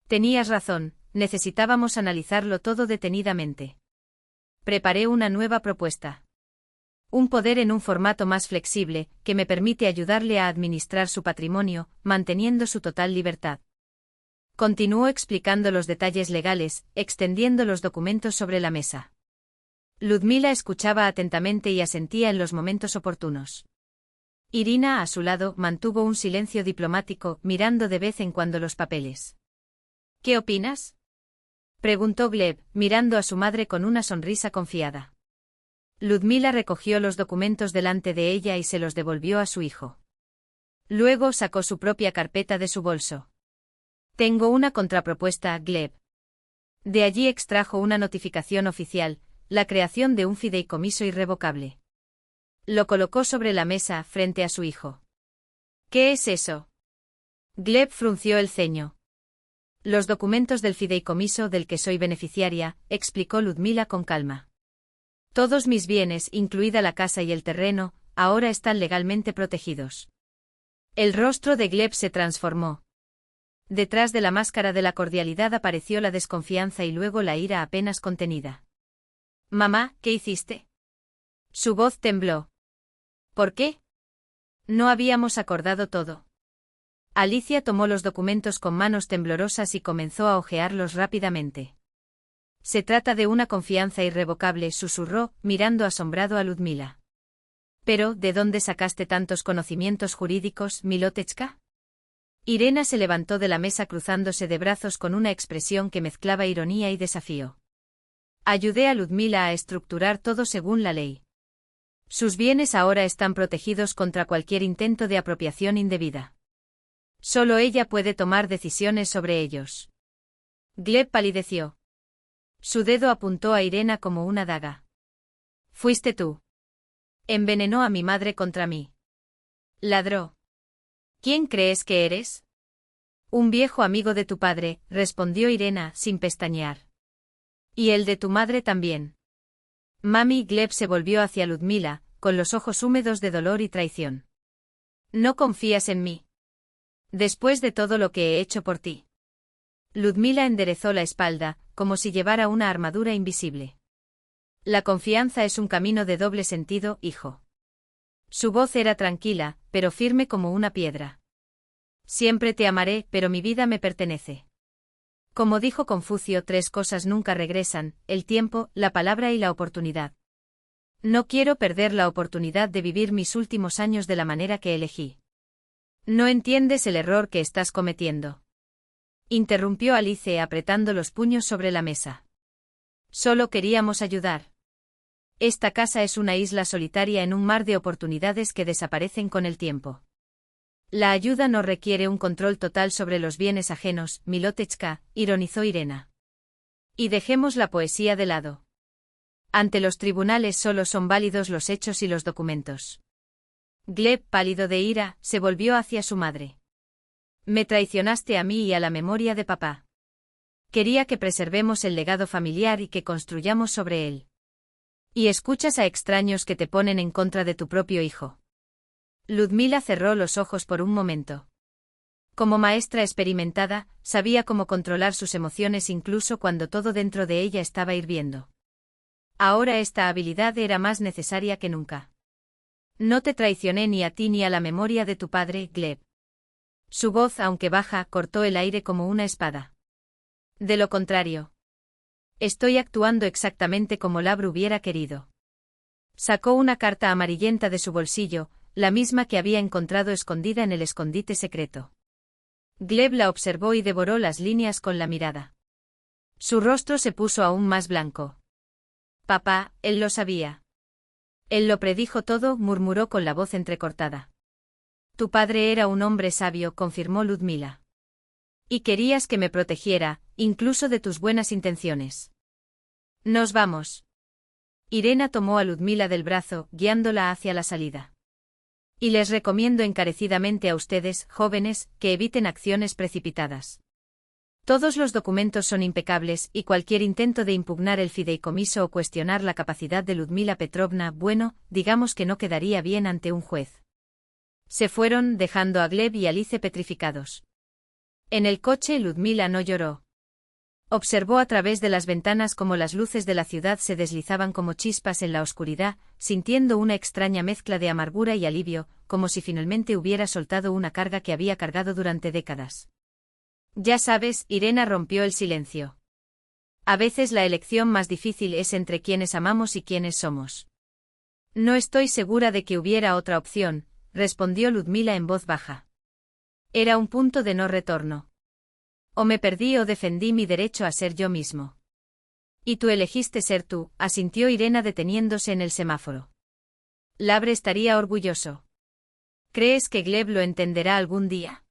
Tenías razón, necesitábamos analizarlo todo detenidamente. Preparé una nueva propuesta. Un poder en un formato más flexible, que me permite ayudarle a administrar su patrimonio, manteniendo su total libertad. Continuó explicando los detalles legales, extendiendo los documentos sobre la mesa. Ludmila escuchaba atentamente y asentía en los momentos oportunos. Irina, a su lado, mantuvo un silencio diplomático, mirando de vez en cuando los papeles. ¿Qué opinas? Preguntó Gleb, mirando a su madre con una sonrisa confiada. Ludmila recogió los documentos delante de ella y se los devolvió a su hijo. Luego sacó su propia carpeta de su bolso. Tengo una contrapropuesta, Gleb. De allí extrajo una notificación oficial, la creación de un fideicomiso irrevocable. Lo colocó sobre la mesa, frente a su hijo. ¿Qué es eso? Gleb frunció el ceño. Los documentos del fideicomiso del que soy beneficiaria, explicó Ludmila con calma. Todos mis bienes, incluida la casa y el terreno, ahora están legalmente protegidos. El rostro de Gleb se transformó. Detrás de la máscara de la cordialidad apareció la desconfianza y luego la ira apenas contenida. Mamá, ¿qué hiciste? Su voz tembló. ¿Por qué? No habíamos acordado todo. Alicia tomó los documentos con manos temblorosas y comenzó a hojearlos rápidamente. Se trata de una confianza irrevocable, susurró, mirando asombrado a Ludmila. Pero, ¿de dónde sacaste tantos conocimientos jurídicos, Milotechka? Irena se levantó de la mesa cruzándose de brazos con una expresión que mezclaba ironía y desafío. Ayudé a Ludmila a estructurar todo según la ley. Sus bienes ahora están protegidos contra cualquier intento de apropiación indebida. Solo ella puede tomar decisiones sobre ellos. Gleb palideció. Su dedo apuntó a Irena como una daga. Fuiste tú. Envenenó a mi madre contra mí. Ladró. ¿Quién crees que eres? Un viejo amigo de tu padre, respondió Irena, sin pestañear. Y el de tu madre también. Mami. Gleb se volvió hacia Ludmila, con los ojos húmedos de dolor y traición. ¿No confías en mí? Después de todo lo que he hecho por ti. Ludmila enderezó la espalda, como si llevara una armadura invisible. La confianza es un camino de doble sentido, hijo. Su voz era tranquila, pero firme como una piedra. Siempre te amaré, pero mi vida me pertenece. Como dijo Confucio, 3 cosas nunca regresan: el tiempo, la palabra y la oportunidad. No quiero perder la oportunidad de vivir mis últimos años de la manera que elegí. No entiendes el error que estás cometiendo. Interrumpió Alice apretando los puños sobre la mesa. Solo queríamos ayudar. Esta casa es una isla solitaria en un mar de oportunidades que desaparecen con el tiempo. La ayuda no requiere un control total sobre los bienes ajenos, Milotechka, ironizó Irena. Y dejemos la poesía de lado. Ante los tribunales solo son válidos los hechos y los documentos. Gleb, pálido de ira, se volvió hacia su madre. Me traicionaste a mí y a la memoria de papá. Quería que preservemos el legado familiar y que construyamos sobre él. Y escuchas a extraños que te ponen en contra de tu propio hijo. Ludmila cerró los ojos por un momento. Como maestra experimentada, sabía cómo controlar sus emociones incluso cuando todo dentro de ella estaba hirviendo. Ahora esta habilidad era más necesaria que nunca. No te traicioné ni a ti ni a la memoria de tu padre, Gleb. Su voz, aunque baja, cortó el aire como una espada. De lo contrario. Estoy actuando exactamente como Labr hubiera querido. Sacó una carta amarillenta de su bolsillo, la misma que había encontrado escondida en el escondite secreto. Gleb la observó y devoró las líneas con la mirada. Su rostro se puso aún más blanco. Papá, él lo sabía. Él lo predijo todo, murmuró con la voz entrecortada. Tu padre era un hombre sabio, confirmó Ludmila. Y querías que me protegiera, incluso de tus buenas intenciones. Nos vamos. Irena tomó a Ludmila del brazo, guiándola hacia la salida. Y les recomiendo encarecidamente a ustedes, jóvenes, que eviten acciones precipitadas. Todos los documentos son impecables y cualquier intento de impugnar el fideicomiso o cuestionar la capacidad de Ludmila Petrovna, bueno, digamos que no quedaría bien ante un juez. Se fueron, dejando a Gleb y Alice petrificados. En el coche Ludmila no lloró. Observó a través de las ventanas cómo las luces de la ciudad se deslizaban como chispas en la oscuridad, sintiendo una extraña mezcla de amargura y alivio, como si finalmente hubiera soltado una carga que había cargado durante décadas. Ya sabes, Irena rompió el silencio. A veces la elección más difícil es entre quienes amamos y quienes somos. No estoy segura de que hubiera otra opción, respondió Ludmila en voz baja. Era un punto de no retorno. O me perdí o defendí mi derecho a ser yo mismo. Y tú elegiste ser tú, asintió Irena deteniéndose en el semáforo. Labr estaría orgulloso. ¿Crees que Gleb lo entenderá algún día?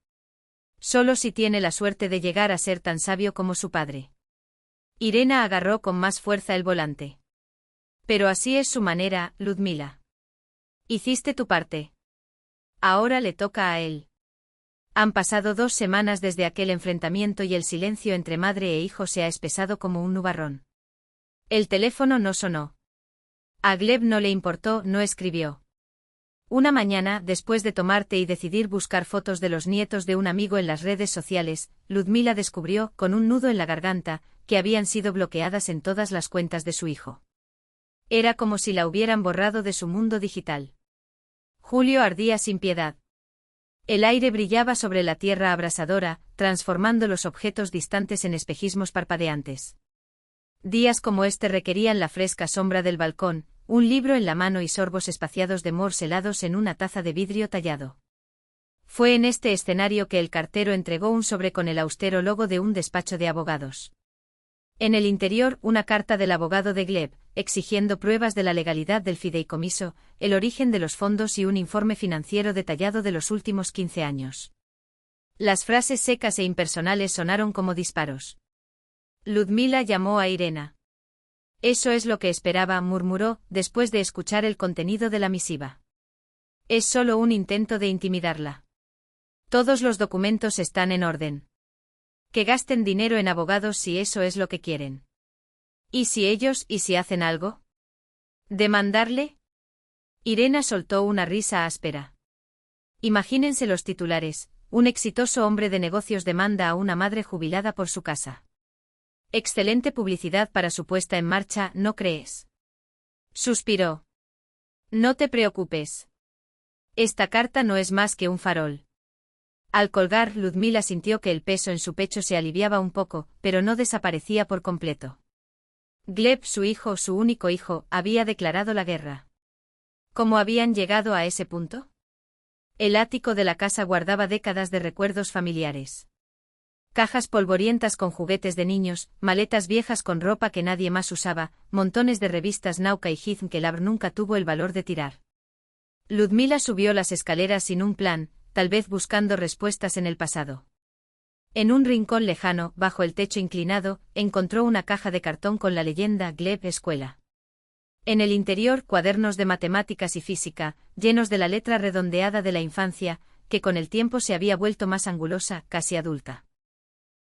Solo si tiene la suerte de llegar a ser tan sabio como su padre. Irena agarró con más fuerza el volante. Pero así es su manera, Ludmila. Hiciste tu parte. Ahora le toca a él. Han pasado 2 semanas desde aquel enfrentamiento y el silencio entre madre e hijo se ha espesado como un nubarrón. El teléfono no sonó. A Gleb no le importó, no escribió. Una mañana, después de tomar té y decidir buscar fotos de los nietos de un amigo en las redes sociales, Ludmila descubrió, con un nudo en la garganta, que habían sido bloqueadas en todas las cuentas de su hijo. Era como si la hubieran borrado de su mundo digital. Julio ardía sin piedad. El aire brillaba sobre la tierra abrasadora, transformando los objetos distantes en espejismos parpadeantes. Días como este requerían la fresca sombra del balcón, un libro en la mano y sorbos espaciados de mors helados en una taza de vidrio tallado. Fue en este escenario que el cartero entregó un sobre con el austero logo de un despacho de abogados. En el interior, una carta del abogado de Gleb, exigiendo pruebas de la legalidad del fideicomiso, el origen de los fondos y un informe financiero detallado de los últimos 15 años. Las frases secas e impersonales sonaron como disparos. Ludmila llamó a Irena. Eso es lo que esperaba, murmuró, después de escuchar el contenido de la misiva. Es solo un intento de intimidarla. Todos los documentos están en orden. Que gasten dinero en abogados si eso es lo que quieren. ¿Y si hacen algo? ¿Demandarle? Irena soltó una risa áspera. Imagínense los titulares: un exitoso hombre de negocios demanda a una madre jubilada por su casa. Excelente publicidad para su puesta en marcha, ¿no crees? Suspiró. No te preocupes. Esta carta no es más que un farol. Al colgar, Ludmila sintió que el peso en su pecho se aliviaba un poco, pero no desaparecía por completo. Gleb, su hijo, su único hijo, había declarado la guerra. ¿Cómo habían llegado a ese punto? El ático de la casa guardaba décadas de recuerdos familiares. Cajas polvorientas con juguetes de niños, maletas viejas con ropa que nadie más usaba, montones de revistas Nauka y Hizm que Labr nunca tuvo el valor de tirar. Ludmila subió las escaleras sin un plan, tal vez buscando respuestas en el pasado. En un rincón lejano, bajo el techo inclinado, encontró una caja de cartón con la leyenda Gleb Escuela. En el interior, cuadernos de matemáticas y física, llenos de la letra redondeada de la infancia, que con el tiempo se había vuelto más angulosa, casi adulta.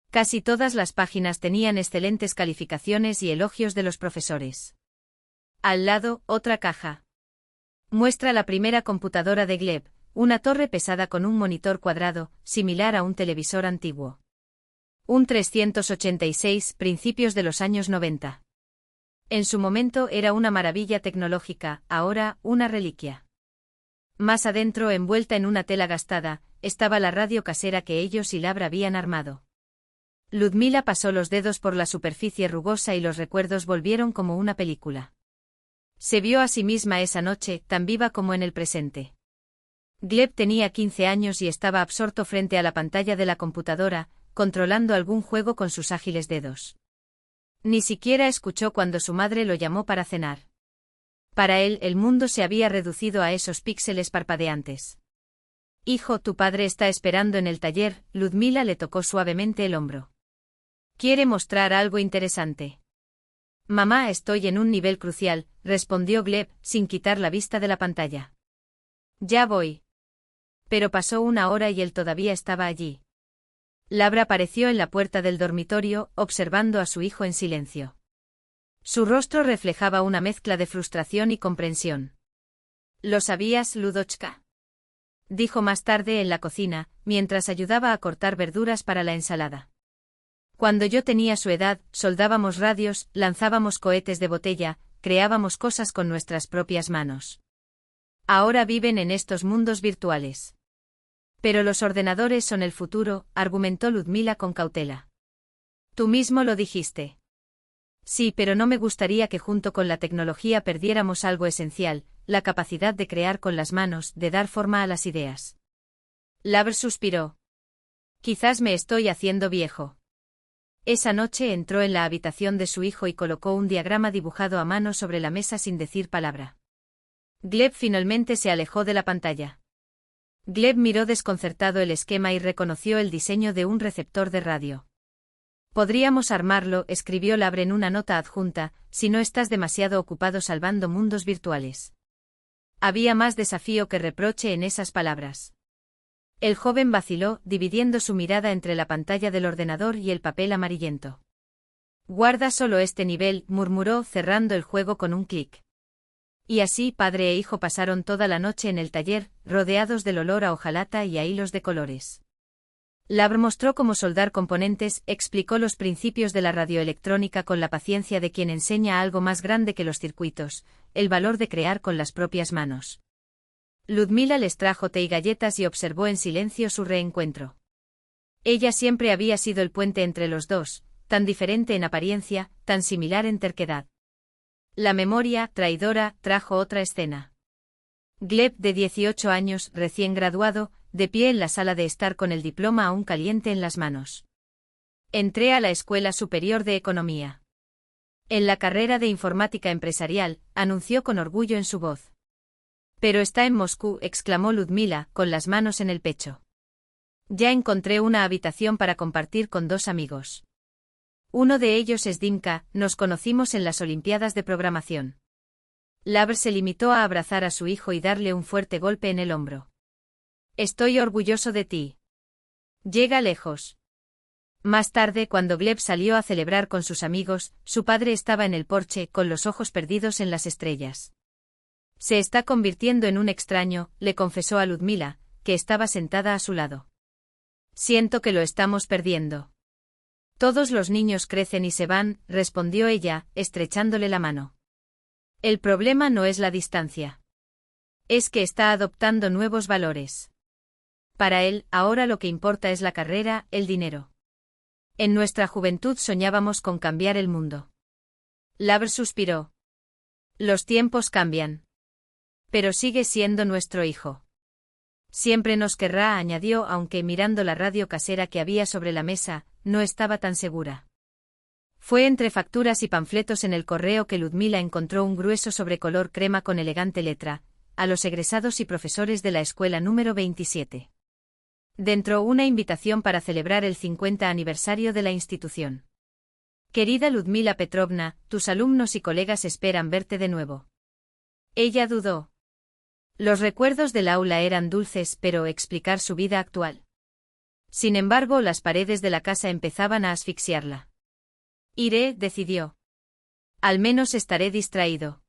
Casi todas las páginas tenían excelentes calificaciones y elogios de los profesores. Al lado, otra caja. Muestra la primera computadora de Gleb, una torre pesada con un monitor cuadrado, similar a un televisor antiguo. Un 386, principios de los años 90. En su momento era una maravilla tecnológica, ahora, una reliquia. Más adentro, envuelta en una tela gastada, estaba la radio casera que ellos y Labr habían armado. Ludmila pasó los dedos por la superficie rugosa y los recuerdos volvieron como una película. Se vio a sí misma esa noche, tan viva como en el presente. Gleb tenía 15 años y estaba absorto frente a la pantalla de la computadora, controlando algún juego con sus ágiles dedos. Ni siquiera escuchó cuando su madre lo llamó para cenar. Para él, el mundo se había reducido a esos píxeles parpadeantes. «Hijo, tu padre está esperando en el taller», Ludmila le tocó suavemente el hombro. «¿Quiere mostrar algo interesante?» «Mamá, estoy en un nivel crucial», respondió Gleb, sin quitar la vista de la pantalla. «Ya voy». Pero pasó una hora y él todavía estaba allí. Labr apareció en la puerta del dormitorio, observando a su hijo en silencio. Su rostro reflejaba una mezcla de frustración y comprensión. «¿Lo sabías, Ludochka?», dijo más tarde en la cocina, mientras ayudaba a cortar verduras para la ensalada. «Cuando yo tenía su edad, soldábamos radios, lanzábamos cohetes de botella, creábamos cosas con nuestras propias manos. Ahora viven en estos mundos virtuales. Pero los ordenadores son el futuro», argumentó Ludmila con cautela. «Tú mismo lo dijiste». «Sí, pero no me gustaría que junto con la tecnología perdiéramos algo esencial, la capacidad de crear con las manos, de dar forma a las ideas». Labr suspiró. «Quizás me estoy haciendo viejo». Esa noche entró en la habitación de su hijo y colocó un diagrama dibujado a mano sobre la mesa sin decir palabra. Gleb finalmente se alejó de la pantalla. Gleb miró desconcertado el esquema y reconoció el diseño de un receptor de radio. «Podríamos armarlo», escribió Labr en una nota adjunta, «si no estás demasiado ocupado salvando mundos virtuales». Había más desafío que reproche en esas palabras. El joven vaciló, dividiendo su mirada entre la pantalla del ordenador y el papel amarillento. «Guarda solo este nivel», murmuró, cerrando el juego con un clic. Y así padre e hijo pasaron toda la noche en el taller, rodeados del olor a hojalata y a hilos de colores. Labr mostró cómo soldar componentes, explicó los principios de la radioelectrónica con la paciencia de quien enseña algo más grande que los circuitos, el valor de crear con las propias manos. Ludmila les trajo té y galletas y observó en silencio su reencuentro. Ella siempre había sido el puente entre los dos, tan diferente en apariencia, tan similar en terquedad. La memoria, traidora, trajo otra escena. Gleb, de 18 años, recién graduado, de pie en la sala de estar con el diploma aún caliente en las manos. «Entré a la Escuela Superior de Economía. En la carrera de Informática Empresarial», anunció con orgullo en su voz. «Pero está en Moscú», exclamó Ludmila, con las manos en el pecho. «Ya encontré una habitación para compartir con 2 amigos. Uno de ellos es Dimka, nos conocimos en las Olimpiadas de Programación». Labr se limitó a abrazar a su hijo y darle un fuerte golpe en el hombro. «Estoy orgulloso de ti. Llega lejos». Más tarde, cuando Gleb salió a celebrar con sus amigos, su padre estaba en el porche, con los ojos perdidos en las estrellas. «Se está convirtiendo en un extraño», le confesó a Ludmila, que estaba sentada a su lado. «Siento que lo estamos perdiendo». «Todos los niños crecen y se van», respondió ella, estrechándole la mano. «El problema no es la distancia. Es que está adoptando nuevos valores». Para él, ahora lo que importa es la carrera, el dinero. En nuestra juventud soñábamos con cambiar el mundo. Labr suspiró. Los tiempos cambian. Pero sigue siendo nuestro hijo. Siempre nos querrá, añadió, aunque mirando la radio casera que había sobre la mesa, no estaba tan segura. Fue entre facturas y panfletos en el correo que Ludmila encontró un grueso sobre color crema con elegante letra, a los egresados y profesores de la escuela número 27. Dentro una invitación para celebrar el 50 aniversario de la institución. Querida Ludmila Petrovna, tus alumnos y colegas esperan verte de nuevo. Ella dudó. Los recuerdos del aula eran dulces, pero explicar su vida actual. Sin embargo, las paredes de la casa empezaban a asfixiarla. Iré, decidió. Al menos estaré distraído.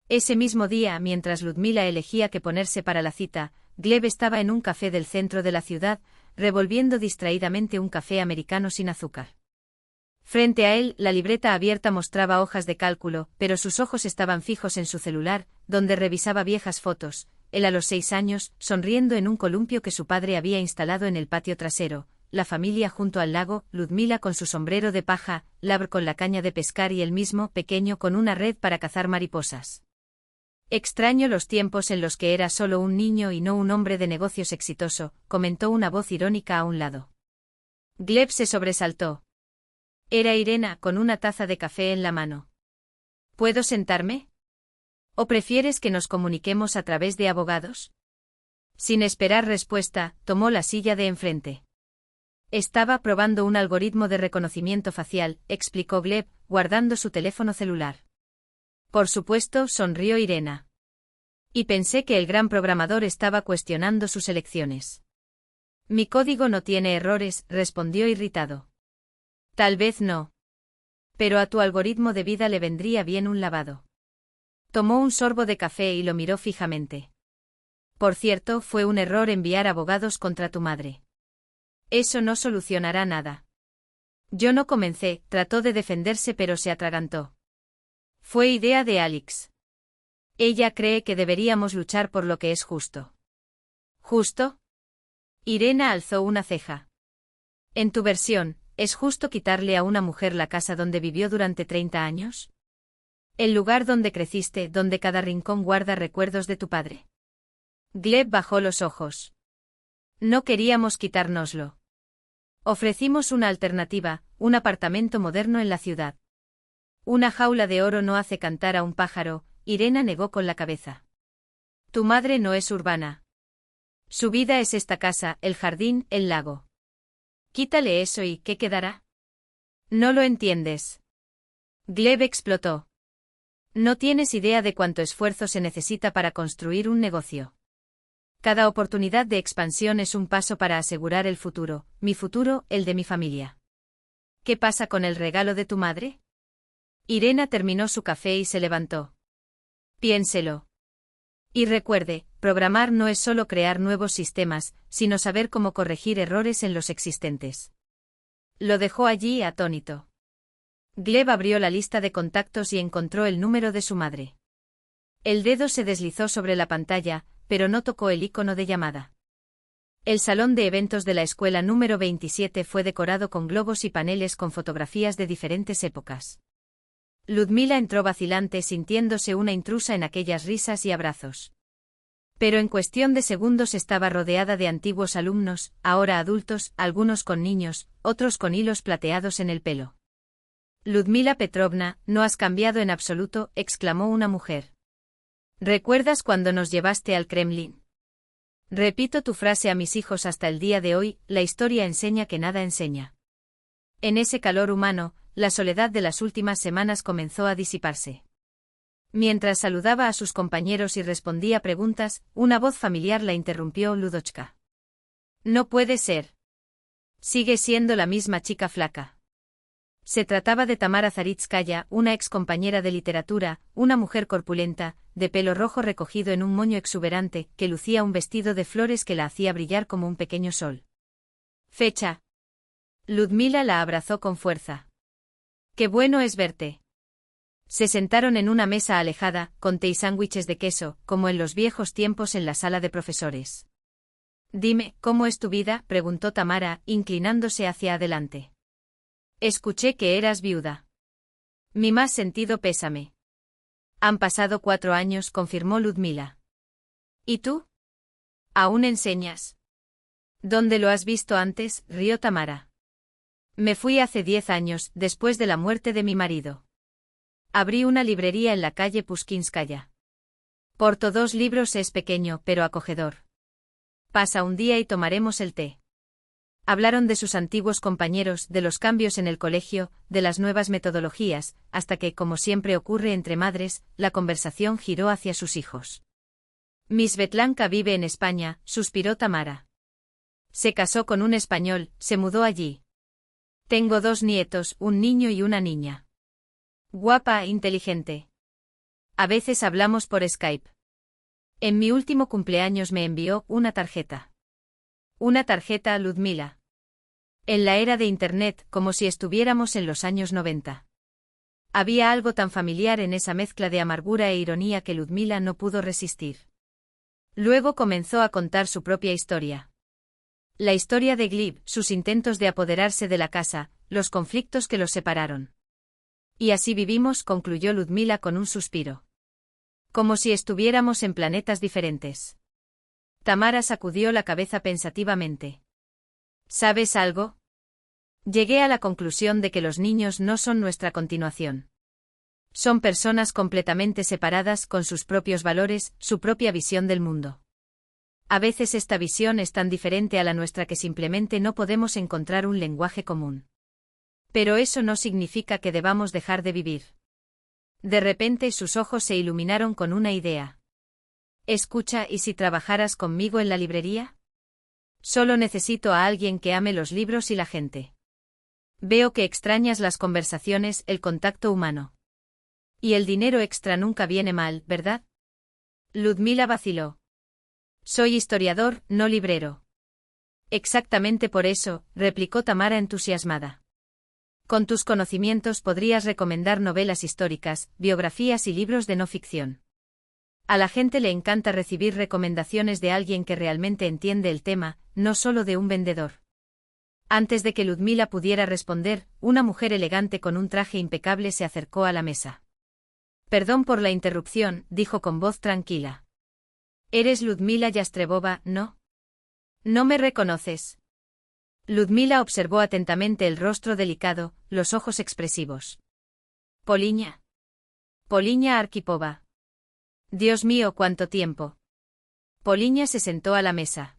Ese mismo día, mientras Ludmila elegía qué ponerse para la cita, Gleb estaba en un café del centro de la ciudad, revolviendo distraídamente un café americano sin azúcar. Frente a él, la libreta abierta mostraba hojas de cálculo, pero sus ojos estaban fijos en su celular, donde revisaba viejas fotos, él a los 6 años, sonriendo en un columpio que su padre había instalado en el patio trasero, la familia junto al lago, Ludmila con su sombrero de paja, Labr con la caña de pescar y él mismo, pequeño, con una red para cazar mariposas. Extraño los tiempos en los que era solo un niño y no un hombre de negocios exitoso, comentó una voz irónica a un lado. Gleb se sobresaltó. Era Irena, con una taza de café en la mano. ¿Puedo sentarme? ¿O prefieres que nos comuniquemos a través de abogados? Sin esperar respuesta, tomó la silla de enfrente. Estaba probando un algoritmo de reconocimiento facial, explicó Gleb, guardando su teléfono celular. Por supuesto, sonrió Irena. Y pensé que el gran programador estaba cuestionando sus elecciones. Mi código no tiene errores, respondió irritado. Tal vez no. Pero a tu algoritmo de vida le vendría bien un lavado. Tomó un sorbo de café y lo miró fijamente. Por cierto, fue un error enviar abogados contra tu madre. Eso no solucionará nada. Yo no comencé, trató de defenderse pero se atragantó. Fue idea de Alex. Ella cree que deberíamos luchar por lo que es justo. ¿Justo? Irena alzó una ceja. En tu versión, ¿es justo quitarle a una mujer la casa donde vivió durante 30 años? El lugar donde creciste, donde cada rincón guarda recuerdos de tu padre. Gleb bajó los ojos. No queríamos quitárnoslo. Ofrecimos una alternativa, un apartamento moderno en la ciudad. Una jaula de oro no hace cantar a un pájaro, Irena negó con la cabeza. Tu madre no es urbana. Su vida es esta casa, el jardín, el lago. Quítale eso y ¿qué quedará? No lo entiendes. Gleb explotó. No tienes idea de cuánto esfuerzo se necesita para construir un negocio. Cada oportunidad de expansión es un paso para asegurar el futuro, mi futuro, el de mi familia. ¿Qué pasa con el regalo de tu madre? Irena terminó su café y se levantó. Piénselo. Y recuerde, programar no es solo crear nuevos sistemas, sino saber cómo corregir errores en los existentes. Lo dejó allí atónito. Gleb abrió la lista de contactos y encontró el número de su madre. El dedo se deslizó sobre la pantalla, pero no tocó el icono de llamada. El salón de eventos de la escuela número 27 fue decorado con globos y paneles con fotografías de diferentes épocas. Ludmila entró vacilante sintiéndose una intrusa en aquellas risas y abrazos. Pero en cuestión de segundos estaba rodeada de antiguos alumnos, ahora adultos, algunos con niños, otros con hilos plateados en el pelo. Ludmila Petrovna, no has cambiado en absoluto, exclamó una mujer. ¿Recuerdas cuando nos llevaste al Kremlin? Repito tu frase a mis hijos hasta el día de hoy, la historia enseña que nada enseña. En ese calor humano, la soledad de las últimas semanas comenzó a disiparse. Mientras saludaba a sus compañeros y respondía preguntas, una voz familiar la interrumpió Ludochka. No puede ser. Sigue siendo la misma chica flaca. Se trataba de Tamara Zaritskaya, una ex compañera de literatura, una mujer corpulenta, de pelo rojo recogido en un moño exuberante, que lucía un vestido de flores que la hacía brillar como un pequeño sol. Fecha. Ludmila la abrazó con fuerza. Qué bueno es verte. Se sentaron en una mesa alejada, con té y sándwiches de queso, como en los viejos tiempos en la sala de profesores. Dime, ¿cómo es tu vida?, preguntó Tamara, inclinándose hacia adelante. Escuché que eras viuda. Mi más sentido pésame. Han pasado 4 años, confirmó Ludmila. ¿Y tú? ¿Aún enseñas? ¿Dónde lo has visto antes?, rió Tamara. Me fui hace 10 años, después de la muerte de mi marido. Abrí una librería en la calle Pushkinskaya. Porto 2 libros, es pequeño, pero acogedor. Pasa un día y tomaremos el té. Hablaron de sus antiguos compañeros, de los cambios en el colegio, de las nuevas metodologías, hasta que, como siempre ocurre entre madres, la conversación giró hacia sus hijos. Miss Betlanka vive en España, suspiró Tamara. Se casó con un español, se mudó allí. Tengo 2 nietos, un niño y una niña. Guapa, inteligente. A veces hablamos por Skype. En mi último cumpleaños me envió una tarjeta. Una tarjeta, Ludmila. En la era de Internet, como si estuviéramos en los años 90. Había algo tan familiar en esa mezcla de amargura e ironía que Ludmila no pudo resistir. Luego comenzó a contar su propia historia. La historia de Gleb, sus intentos de apoderarse de la casa, los conflictos que los separaron. Y así vivimos, concluyó Ludmila con un suspiro. Como si estuviéramos en planetas diferentes. Tamara sacudió la cabeza pensativamente. ¿Sabes algo? Llegué a la conclusión de que los niños no son nuestra continuación. Son personas completamente separadas, con sus propios valores, su propia visión del mundo. A veces esta visión es tan diferente a la nuestra que simplemente no podemos encontrar un lenguaje común. Pero eso no significa que debamos dejar de vivir. De repente sus ojos se iluminaron con una idea. Escucha, ¿y si trabajaras conmigo en la librería? Solo necesito a alguien que ame los libros y la gente. Veo que extrañas las conversaciones, el contacto humano. Y el dinero extra nunca viene mal, ¿verdad? Ludmila vaciló. Soy historiador, no librero. Exactamente por eso, replicó Tamara entusiasmada. Con tus conocimientos podrías recomendar novelas históricas, biografías y libros de no ficción. A la gente le encanta recibir recomendaciones de alguien que realmente entiende el tema, no solo de un vendedor. Antes de que Ludmila pudiera responder, una mujer elegante con un traje impecable se acercó a la mesa. Perdón por la interrupción, dijo con voz tranquila. Eres Ludmila Yastrebova, ¿no? ¿No me reconoces? Ludmila observó atentamente el rostro delicado, los ojos expresivos. Poliña. Poliña Arkhipova. Dios mío, cuánto tiempo. Poliña se sentó a la mesa.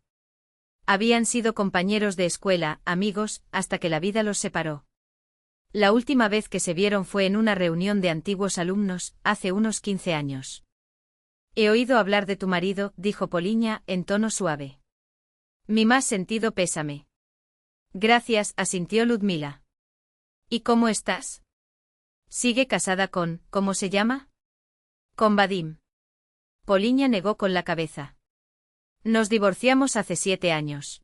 Habían sido compañeros de escuela, amigos, hasta que la vida los separó. La última vez que se vieron fue en una reunión de antiguos alumnos, hace unos 15 años. He oído hablar de tu marido, dijo Poliña, en tono suave. Mi más sentido pésame. Gracias, asintió Ludmila. ¿Y cómo estás? Sigue casada con, ¿cómo se llama? Con Vadim. Poliña negó con la cabeza. Nos divorciamos hace 7 años.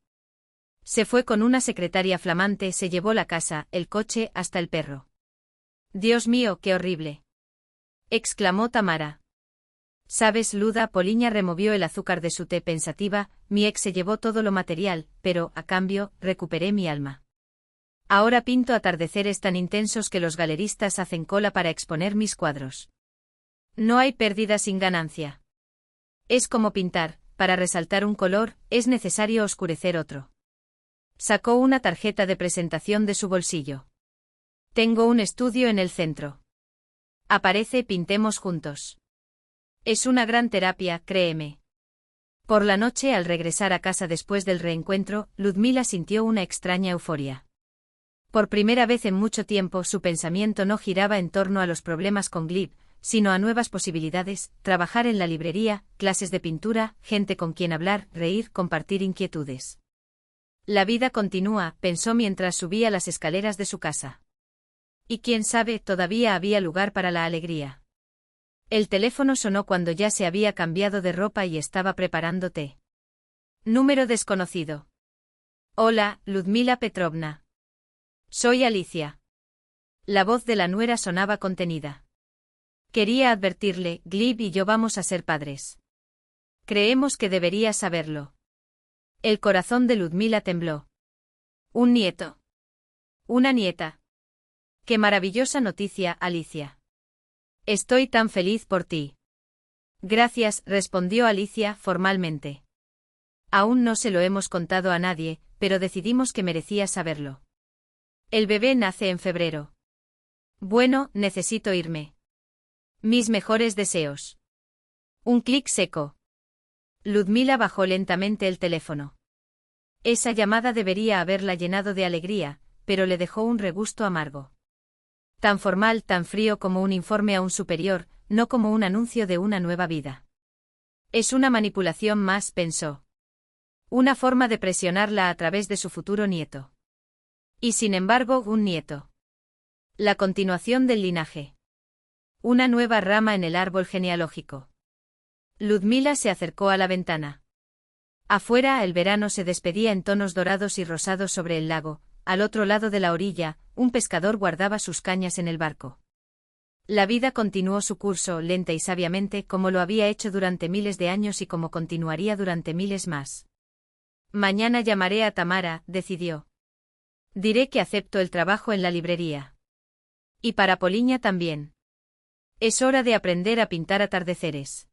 Se fue con una secretaria flamante, se llevó la casa, el coche, hasta el perro. Dios mío, qué horrible. Exclamó Tamara. Sabes, Luda, Poliña removió el azúcar de su té pensativa, mi ex se llevó todo lo material, pero, a cambio, recuperé mi alma. Ahora pinto atardeceres tan intensos que los galeristas hacen cola para exponer mis cuadros. No hay pérdida sin ganancia. Es como pintar, para resaltar un color, es necesario oscurecer otro. Sacó una tarjeta de presentación de su bolsillo. Tengo un estudio en el centro. Aparece, pintemos juntos. Es una gran terapia, créeme. Por la noche, al regresar a casa después del reencuentro, Ludmila sintió una extraña euforia. Por primera vez en mucho tiempo su pensamiento no giraba en torno a los problemas con Gleb, sino a nuevas posibilidades, trabajar en la librería, clases de pintura, gente con quien hablar, reír, compartir inquietudes. La vida continúa, pensó mientras subía las escaleras de su casa. Y quién sabe, todavía había lugar para la alegría. El teléfono sonó cuando ya se había cambiado de ropa y estaba preparando té. Número desconocido. Hola, Ludmila Petrovna. Soy Alicia. La voz de la nuera sonaba contenida. Quería advertirle, Gleb y yo vamos a ser padres. Creemos que debería saberlo. El corazón de Ludmila tembló. Un nieto. Una nieta. ¡Qué maravillosa noticia, Alicia! Estoy tan feliz por ti. Gracias, respondió Alicia formalmente. Aún no se lo hemos contado a nadie, pero decidimos que merecías saberlo. El bebé nace en febrero. Bueno, necesito irme. Mis mejores deseos. Un clic seco. Ludmila bajó lentamente el teléfono. Esa llamada debería haberla llenado de alegría, pero le dejó un regusto amargo. Tan formal, tan frío como un informe a un superior, no como un anuncio de una nueva vida. Es una manipulación más, pensó. Una forma de presionarla a través de su futuro nieto. Y sin embargo, un nieto. La continuación del linaje. Una nueva rama en el árbol genealógico. Ludmila se acercó a la ventana. Afuera el verano se despedía en tonos dorados y rosados sobre el lago. Al otro lado de la orilla, un pescador guardaba sus cañas en el barco. La vida continuó su curso lenta y sabiamente como lo había hecho durante miles de años y como continuaría durante miles más. Mañana llamaré a Tamara, decidió. Diré que acepto el trabajo en la librería. Y para Poliña también. Es hora de aprender a pintar atardeceres.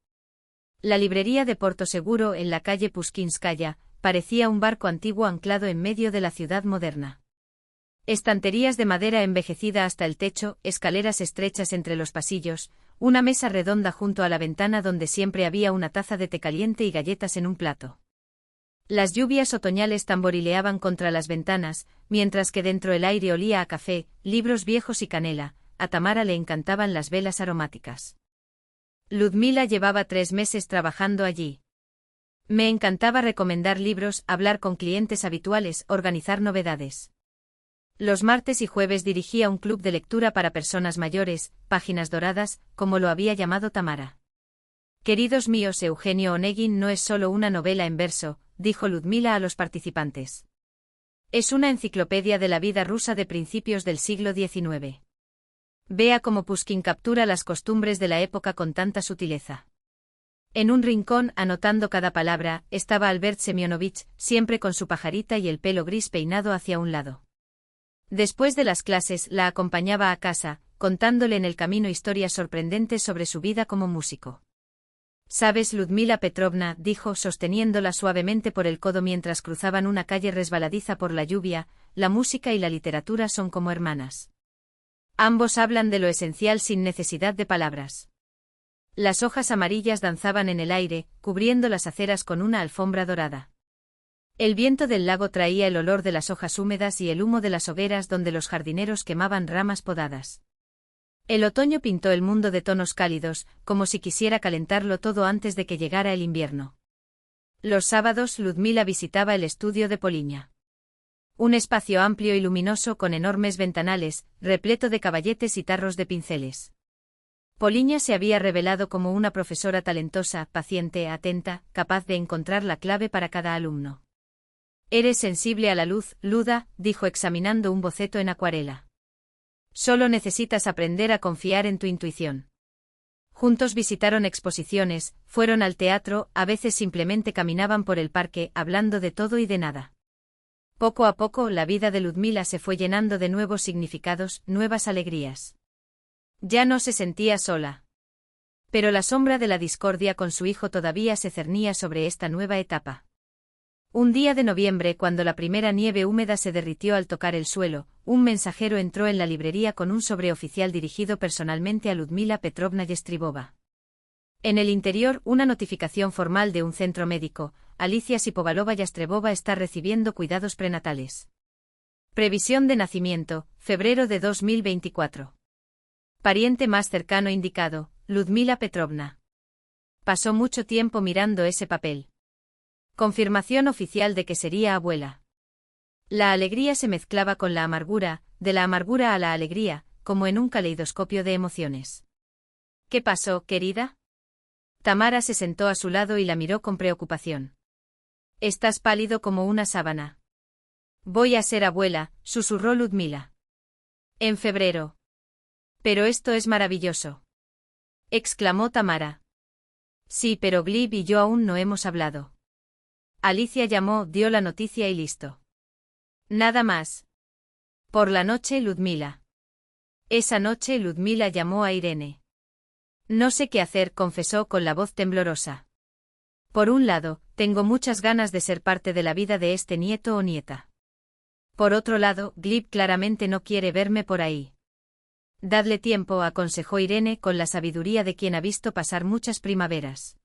La librería de Porto Seguro en la calle Pushkinskaya parecía un barco antiguo anclado en medio de la ciudad moderna. Estanterías de madera envejecida hasta el techo, escaleras estrechas entre los pasillos, una mesa redonda junto a la ventana donde siempre había una taza de té caliente y galletas en un plato. Las lluvias otoñales tamborileaban contra las ventanas, mientras que dentro el aire olía a café, libros viejos y canela. A Tamara le encantaban las velas aromáticas. Ludmila llevaba 3 meses trabajando allí. Me encantaba recomendar libros, hablar con clientes habituales, organizar novedades. Los martes y jueves dirigía un club de lectura para personas mayores, Páginas Doradas, como lo había llamado Tamara. Queridos míos, Eugenio Onegin no es solo una novela en verso, dijo Ludmila a los participantes. Es una enciclopedia de la vida rusa de principios del siglo XIX. Vea cómo Pushkin captura las costumbres de la época con tanta sutileza. En un rincón, anotando cada palabra, estaba Albert Semyonovich, siempre con su pajarita y el pelo gris peinado hacia un lado. Después de las clases, la acompañaba a casa, contándole en el camino historias sorprendentes sobre su vida como músico. «¿Sabes, Ludmila Petrovna?», dijo, sosteniéndola suavemente por el codo mientras cruzaban una calle resbaladiza por la lluvia, «la música y la literatura son como hermanas. Ambos hablan de lo esencial sin necesidad de palabras». Las hojas amarillas danzaban en el aire, cubriendo las aceras con una alfombra dorada. El viento del lago traía el olor de las hojas húmedas y el humo de las hogueras donde los jardineros quemaban ramas podadas. El otoño pintó el mundo de tonos cálidos, como si quisiera calentarlo todo antes de que llegara el invierno. Los sábados Ludmila visitaba el estudio de Poliña. Un espacio amplio y luminoso con enormes ventanales, repleto de caballetes y tarros de pinceles. Poliña se había revelado como una profesora talentosa, paciente, atenta, capaz de encontrar la clave para cada alumno. «Eres sensible a la luz, Luda», dijo examinando un boceto en acuarela. «Solo necesitas aprender a confiar en tu intuición». Juntos visitaron exposiciones, fueron al teatro, a veces simplemente caminaban por el parque, hablando de todo y de nada. Poco a poco, la vida de Ludmila se fue llenando de nuevos significados, nuevas alegrías. Ya no se sentía sola. Pero la sombra de la discordia con su hijo todavía se cernía sobre esta nueva etapa. Un día de noviembre, cuando la primera nieve húmeda se derritió al tocar el suelo, un mensajero entró en la librería con un sobreoficial dirigido personalmente a Ludmila Petrovna Yestribova. En el interior, una notificación formal de un centro médico: Alicia Sipovalova Yastrebova está recibiendo cuidados prenatales. Previsión de nacimiento, febrero de 2024. Pariente más cercano indicado, Ludmila Petrovna. Pasó mucho tiempo mirando ese papel. Confirmación oficial de que sería abuela. La alegría se mezclaba con la amargura, de la amargura a la alegría, como en un caleidoscopio de emociones. ¿Qué pasó, querida? Tamara se sentó a su lado y la miró con preocupación. Estás pálido como una sábana. Voy a ser abuela, susurró Ludmila. En febrero. Pero esto es maravilloso. Exclamó Tamara. Sí, pero Gleb y yo aún no hemos hablado. Alicia llamó, dio la noticia y listo. Nada más. Por la noche, Ludmila. Esa noche, Ludmila llamó a Irene. No sé qué hacer, confesó con la voz temblorosa. Por un lado, tengo muchas ganas de ser parte de la vida de este nieto o nieta. Por otro lado, Gleb claramente no quiere verme por ahí. Dadle tiempo, aconsejó Irene con la sabiduría de quien ha visto pasar muchas primaveras.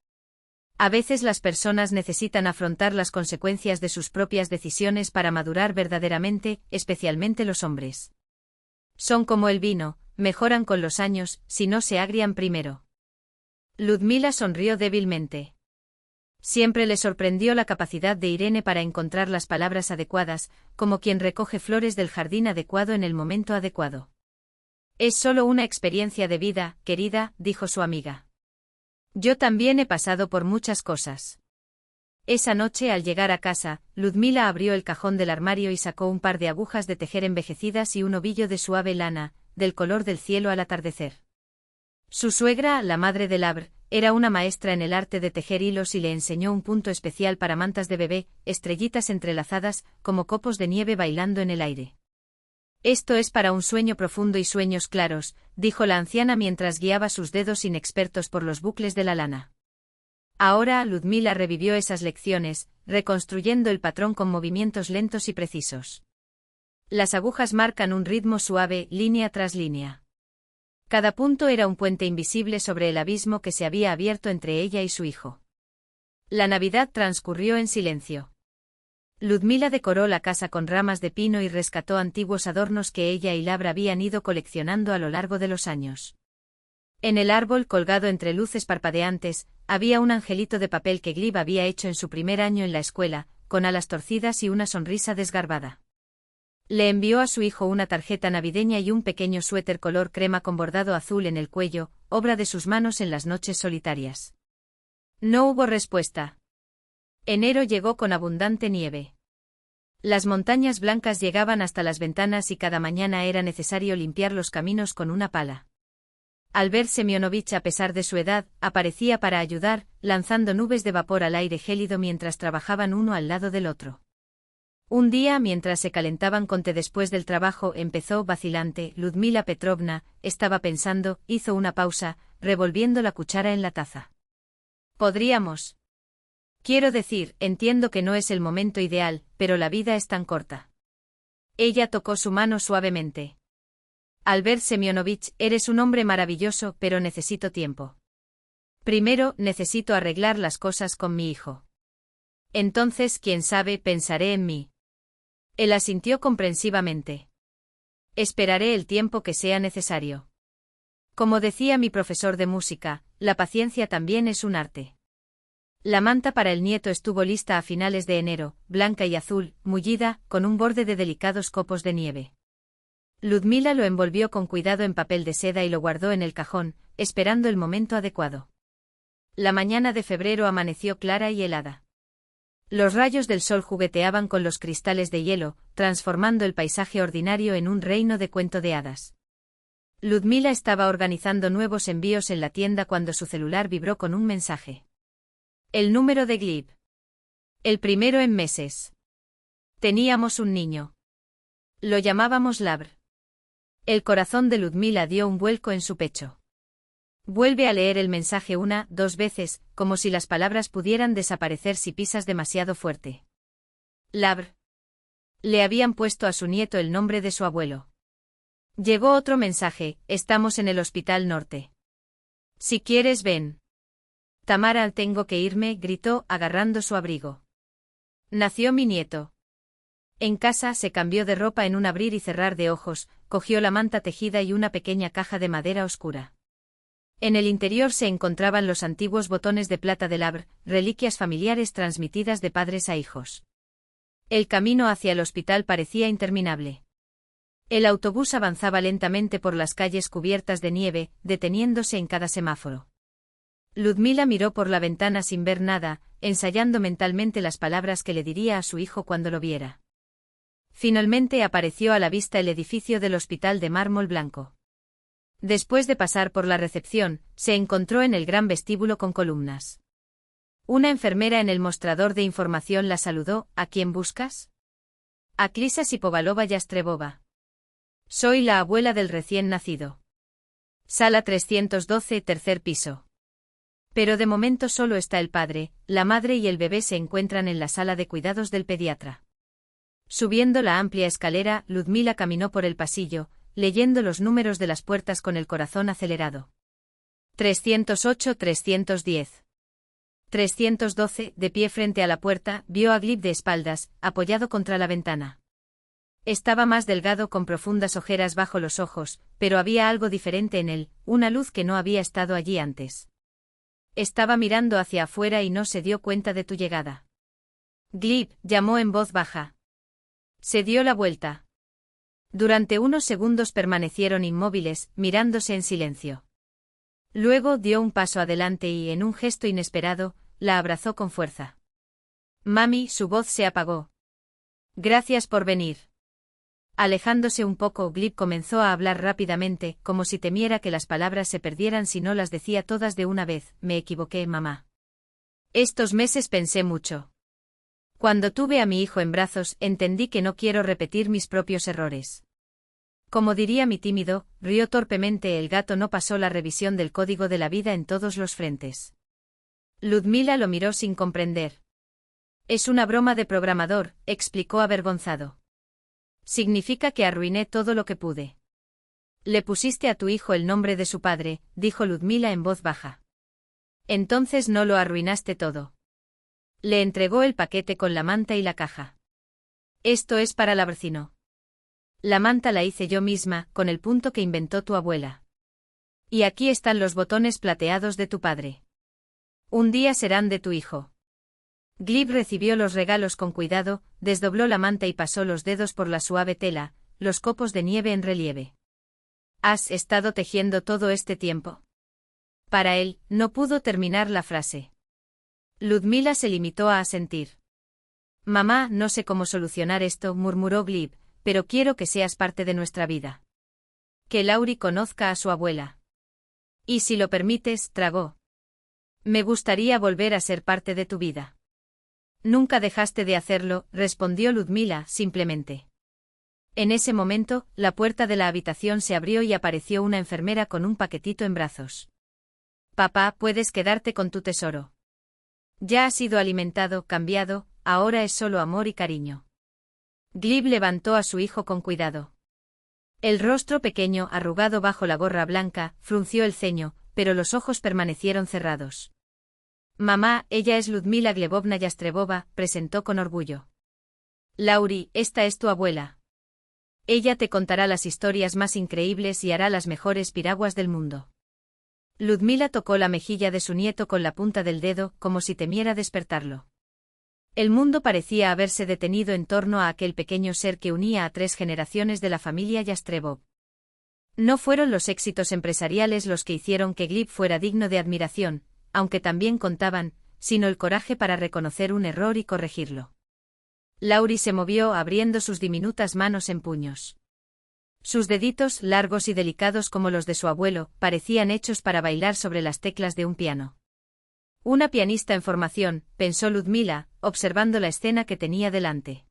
A veces las personas necesitan afrontar las consecuencias de sus propias decisiones para madurar verdaderamente, especialmente los hombres. Son como el vino, mejoran con los años, si no se agrian primero. Ludmila sonrió débilmente. Siempre le sorprendió la capacidad de Irene para encontrar las palabras adecuadas, como quien recoge flores del jardín adecuado en el momento adecuado. Es solo una experiencia de vida, querida, dijo su amiga. Yo también he pasado por muchas cosas. Esa noche, al llegar a casa, Ludmila abrió el cajón del armario y sacó un par de agujas de tejer envejecidas y un ovillo de suave lana, del color del cielo al atardecer. Su suegra, la madre de Labr, era una maestra en el arte de tejer hilos y le enseñó un punto especial para mantas de bebé, estrellitas entrelazadas, como copos de nieve bailando en el aire. Esto es para un sueño profundo y sueños claros, dijo la anciana mientras guiaba sus dedos inexpertos por los bucles de la lana. Ahora Ludmila revivió esas lecciones, reconstruyendo el patrón con movimientos lentos y precisos. Las agujas marcan un ritmo suave, línea tras línea. Cada punto era un puente invisible sobre el abismo que se había abierto entre ella y su hijo. La Navidad transcurrió en silencio. Ludmila decoró la casa con ramas de pino y rescató antiguos adornos que ella y Labra habían ido coleccionando a lo largo de los años. En el árbol, colgado entre luces parpadeantes, había un angelito de papel que Gleb había hecho en su primer año en la escuela, con alas torcidas y una sonrisa desgarbada. Le envió a su hijo una tarjeta navideña y un pequeño suéter color crema con bordado azul en el cuello, obra de sus manos en las noches solitarias. No hubo respuesta. Enero llegó con abundante nieve. Las montañas blancas llegaban hasta las ventanas y cada mañana era necesario limpiar los caminos con una pala. Albert Semyonovich, a pesar de su edad, aparecía para ayudar, lanzando nubes de vapor al aire gélido mientras trabajaban uno al lado del otro. Un día, mientras se calentaban con té después del trabajo, empezó vacilante. Ludmila Petrovna estaba pensando, hizo una pausa, revolviendo la cuchara en la taza. Podríamos. Quiero decir, entiendo que no es el momento ideal, pero la vida es tan corta. Ella tocó su mano suavemente. Albert Semyonovich, eres un hombre maravilloso, pero necesito tiempo. Primero, necesito arreglar las cosas con mi hijo. Entonces, quién sabe, pensaré en mí. Él asintió comprensivamente. Esperaré el tiempo que sea necesario. Como decía mi profesor de música, la paciencia también es un arte. La manta para el nieto estuvo lista a finales de enero, blanca y azul, mullida, con un borde de delicados copos de nieve. Ludmila lo envolvió con cuidado en papel de seda y lo guardó en el cajón, esperando el momento adecuado. La mañana de febrero amaneció clara y helada. Los rayos del sol jugueteaban con los cristales de hielo, transformando el paisaje ordinario en un reino de cuento de hadas. Ludmila estaba organizando nuevos envíos en la tienda cuando su celular vibró con un mensaje. El número de Gleb. El primero en meses. Teníamos un niño. Lo llamábamos Labr. El corazón de Ludmila dio un vuelco en su pecho. Vuelve a leer el mensaje una, dos veces, como si las palabras pudieran desaparecer si pisas demasiado fuerte. Labr. Le habían puesto a su nieto el nombre de su abuelo. Llegó otro mensaje, estamos en el Hospital Norte. Si quieres ven. Tamara, tengo que irme, gritó, agarrando su abrigo. Nació mi nieto. En casa se cambió de ropa en un abrir y cerrar de ojos, cogió la manta tejida y una pequeña caja de madera oscura. En el interior se encontraban los antiguos botones de plata de Labr, reliquias familiares transmitidas de padres a hijos. El camino hacia el hospital parecía interminable. El autobús avanzaba lentamente por las calles cubiertas de nieve, deteniéndose en cada semáforo. Ludmila miró por la ventana sin ver nada, ensayando mentalmente las palabras que le diría a su hijo cuando lo viera. Finalmente apareció a la vista el edificio del hospital de mármol blanco. Después de pasar por la recepción, se encontró en el gran vestíbulo con columnas. Una enfermera en el mostrador de información la saludó. ¿A quién buscas? A Klisa Shapovalova-Yastrebova. Soy la abuela del recién nacido. Sala 312, tercer piso. Pero de momento solo está el padre, la madre y el bebé se encuentran en la sala de cuidados del pediatra. Subiendo la amplia escalera, Ludmila caminó por el pasillo, leyendo los números de las puertas con el corazón acelerado. 308, 310. 312, de pie frente a la puerta, vio a Gleb de espaldas, apoyado contra la ventana. Estaba más delgado con profundas ojeras bajo los ojos, pero había algo diferente en él, una luz que no había estado allí antes. Estaba mirando hacia afuera y no se dio cuenta de tu llegada. Gleb, llamó en voz baja. Se dio la vuelta. Durante unos segundos permanecieron inmóviles, mirándose en silencio. Luego dio un paso adelante y, en un gesto inesperado, la abrazó con fuerza. Mami, su voz se apagó. Gracias por venir. Alejándose un poco, Gleb comenzó a hablar rápidamente, como si temiera que las palabras se perdieran si no las decía todas de una vez. Me equivoqué, mamá. Estos meses pensé mucho. Cuando tuve a mi hijo en brazos, entendí que no quiero repetir mis propios errores. Como diría mi tímido, rió torpemente. El gato no pasó la revisión del código de la vida en todos los frentes. Ludmila lo miró sin comprender. Es una broma de programador, explicó avergonzado. Significa que arruiné todo lo que pude. Le pusiste a tu hijo el nombre de su padre, dijo Ludmila en voz baja. Entonces no lo arruinaste todo. Le entregó el paquete con la manta y la caja. Esto es para la vecino. La manta la hice yo misma, con el punto que inventó tu abuela. Y aquí están los botones plateados de tu padre. Un día serán de tu hijo. Gleb recibió los regalos con cuidado, desdobló la manta y pasó los dedos por la suave tela, los copos de nieve en relieve. ¿Has estado tejiendo todo este tiempo? Para él, no pudo terminar la frase. Ludmila se limitó a asentir. Mamá, no sé cómo solucionar esto, murmuró Gleb, pero quiero que seas parte de nuestra vida. Que Lauri conozca a su abuela. Y si lo permites, tragó. Me gustaría volver a ser parte de tu vida. Nunca dejaste de hacerlo, respondió Ludmila, simplemente. En ese momento, la puerta de la habitación se abrió y apareció una enfermera con un paquetito en brazos. Papá, puedes quedarte con tu tesoro. Ya ha sido alimentado, cambiado, ahora es solo amor y cariño. Gleb levantó a su hijo con cuidado. El rostro pequeño, arrugado bajo la gorra blanca, frunció el ceño, pero los ojos permanecieron cerrados. Mamá, ella es Ludmila Glebovna Yastrebova, presentó con orgullo. Lauri, esta es tu abuela. Ella te contará las historias más increíbles y hará las mejores piraguas del mundo. Ludmila tocó la mejilla de su nieto con la punta del dedo, como si temiera despertarlo. El mundo parecía haberse detenido en torno a aquel pequeño ser que unía a 3 generaciones de la familia Yastrebov. No fueron los éxitos empresariales los que hicieron que Gleb fuera digno de admiración, aunque también contaban, sino el coraje para reconocer un error y corregirlo. Lauri se movió abriendo sus diminutas manos en puños. Sus deditos, largos y delicados como los de su abuelo, parecían hechos para bailar sobre las teclas de un piano. Una pianista en formación, pensó Ludmila, observando la escena que tenía delante.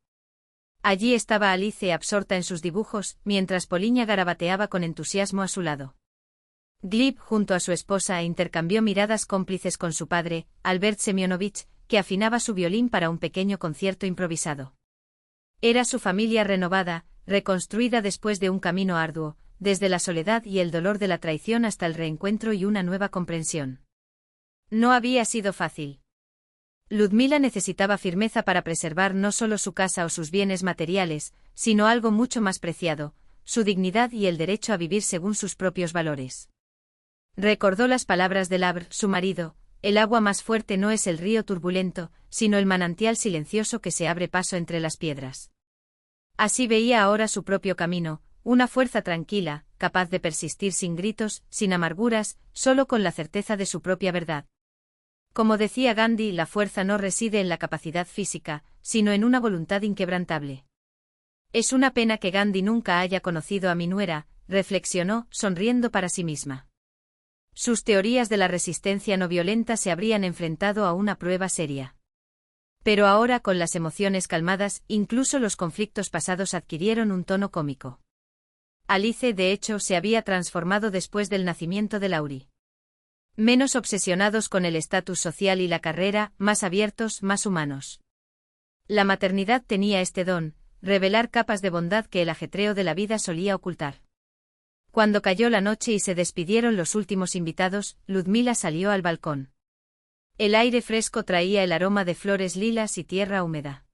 Allí estaba Alice absorta en sus dibujos, mientras Poliña garabateaba con entusiasmo a su lado. Gleb, junto a su esposa, intercambió miradas cómplices con su padre, Albert Semyonovich, que afinaba su violín para un pequeño concierto improvisado. Era su familia renovada, reconstruida después de un camino arduo, desde la soledad y el dolor de la traición hasta el reencuentro y una nueva comprensión. No había sido fácil. Ludmila necesitaba firmeza para preservar no solo su casa o sus bienes materiales, sino algo mucho más preciado, su dignidad y el derecho a vivir según sus propios valores. Recordó las palabras de Labr, su marido: el agua más fuerte no es el río turbulento, sino el manantial silencioso que se abre paso entre las piedras. Así veía ahora su propio camino, una fuerza tranquila, capaz de persistir sin gritos, sin amarguras, solo con la certeza de su propia verdad. Como decía Gandhi, la fuerza no reside en la capacidad física, sino en una voluntad inquebrantable. Es una pena que Gandhi nunca haya conocido a mi nuera, reflexionó, sonriendo para sí misma. Sus teorías de la resistencia no violenta se habrían enfrentado a una prueba seria. Pero ahora, con las emociones calmadas, incluso los conflictos pasados adquirieron un tono cómico. Alice, de hecho, se había transformado después del nacimiento de Laurie. Menos obsesionados con el estatus social y la carrera, más abiertos, más humanos. La maternidad tenía este don, revelar capas de bondad que el ajetreo de la vida solía ocultar. Cuando cayó la noche y se despidieron los últimos invitados, Ludmila salió al balcón. El aire fresco traía el aroma de flores lilas y tierra húmeda.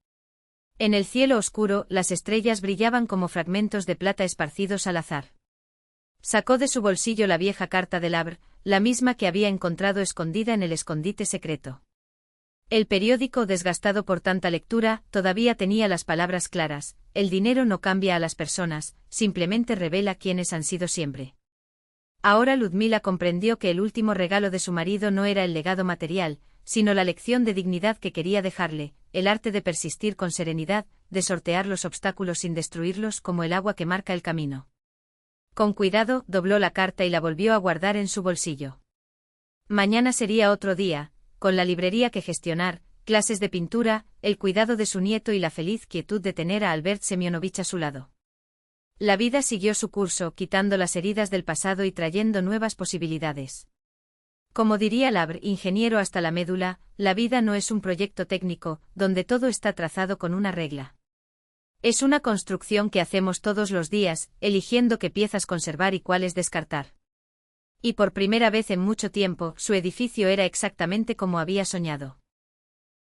En el cielo oscuro, las estrellas brillaban como fragmentos de plata esparcidos al azar. Sacó de su bolsillo la vieja carta de Labr, la misma que había encontrado escondida en el escondite secreto. El periódico, desgastado por tanta lectura, todavía tenía las palabras claras: el dinero no cambia a las personas, simplemente revela quiénes han sido siempre. Ahora Ludmila comprendió que el último regalo de su marido no era el legado material, sino la lección de dignidad que quería dejarle, el arte de persistir con serenidad, de sortear los obstáculos sin destruirlos como el agua que marca el camino. Con cuidado, dobló la carta y la volvió a guardar en su bolsillo. Mañana sería otro día, con la librería que gestionar, clases de pintura, el cuidado de su nieto y la feliz quietud de tener a Albert Semyonovich a su lado. La vida siguió su curso, quitando las heridas del pasado y trayendo nuevas posibilidades. Como diría Labr, ingeniero hasta la médula, la vida no es un proyecto técnico, donde todo está trazado con una regla. Es una construcción que hacemos todos los días, eligiendo qué piezas conservar y cuáles descartar. Y por primera vez en mucho tiempo, su edificio era exactamente como había soñado.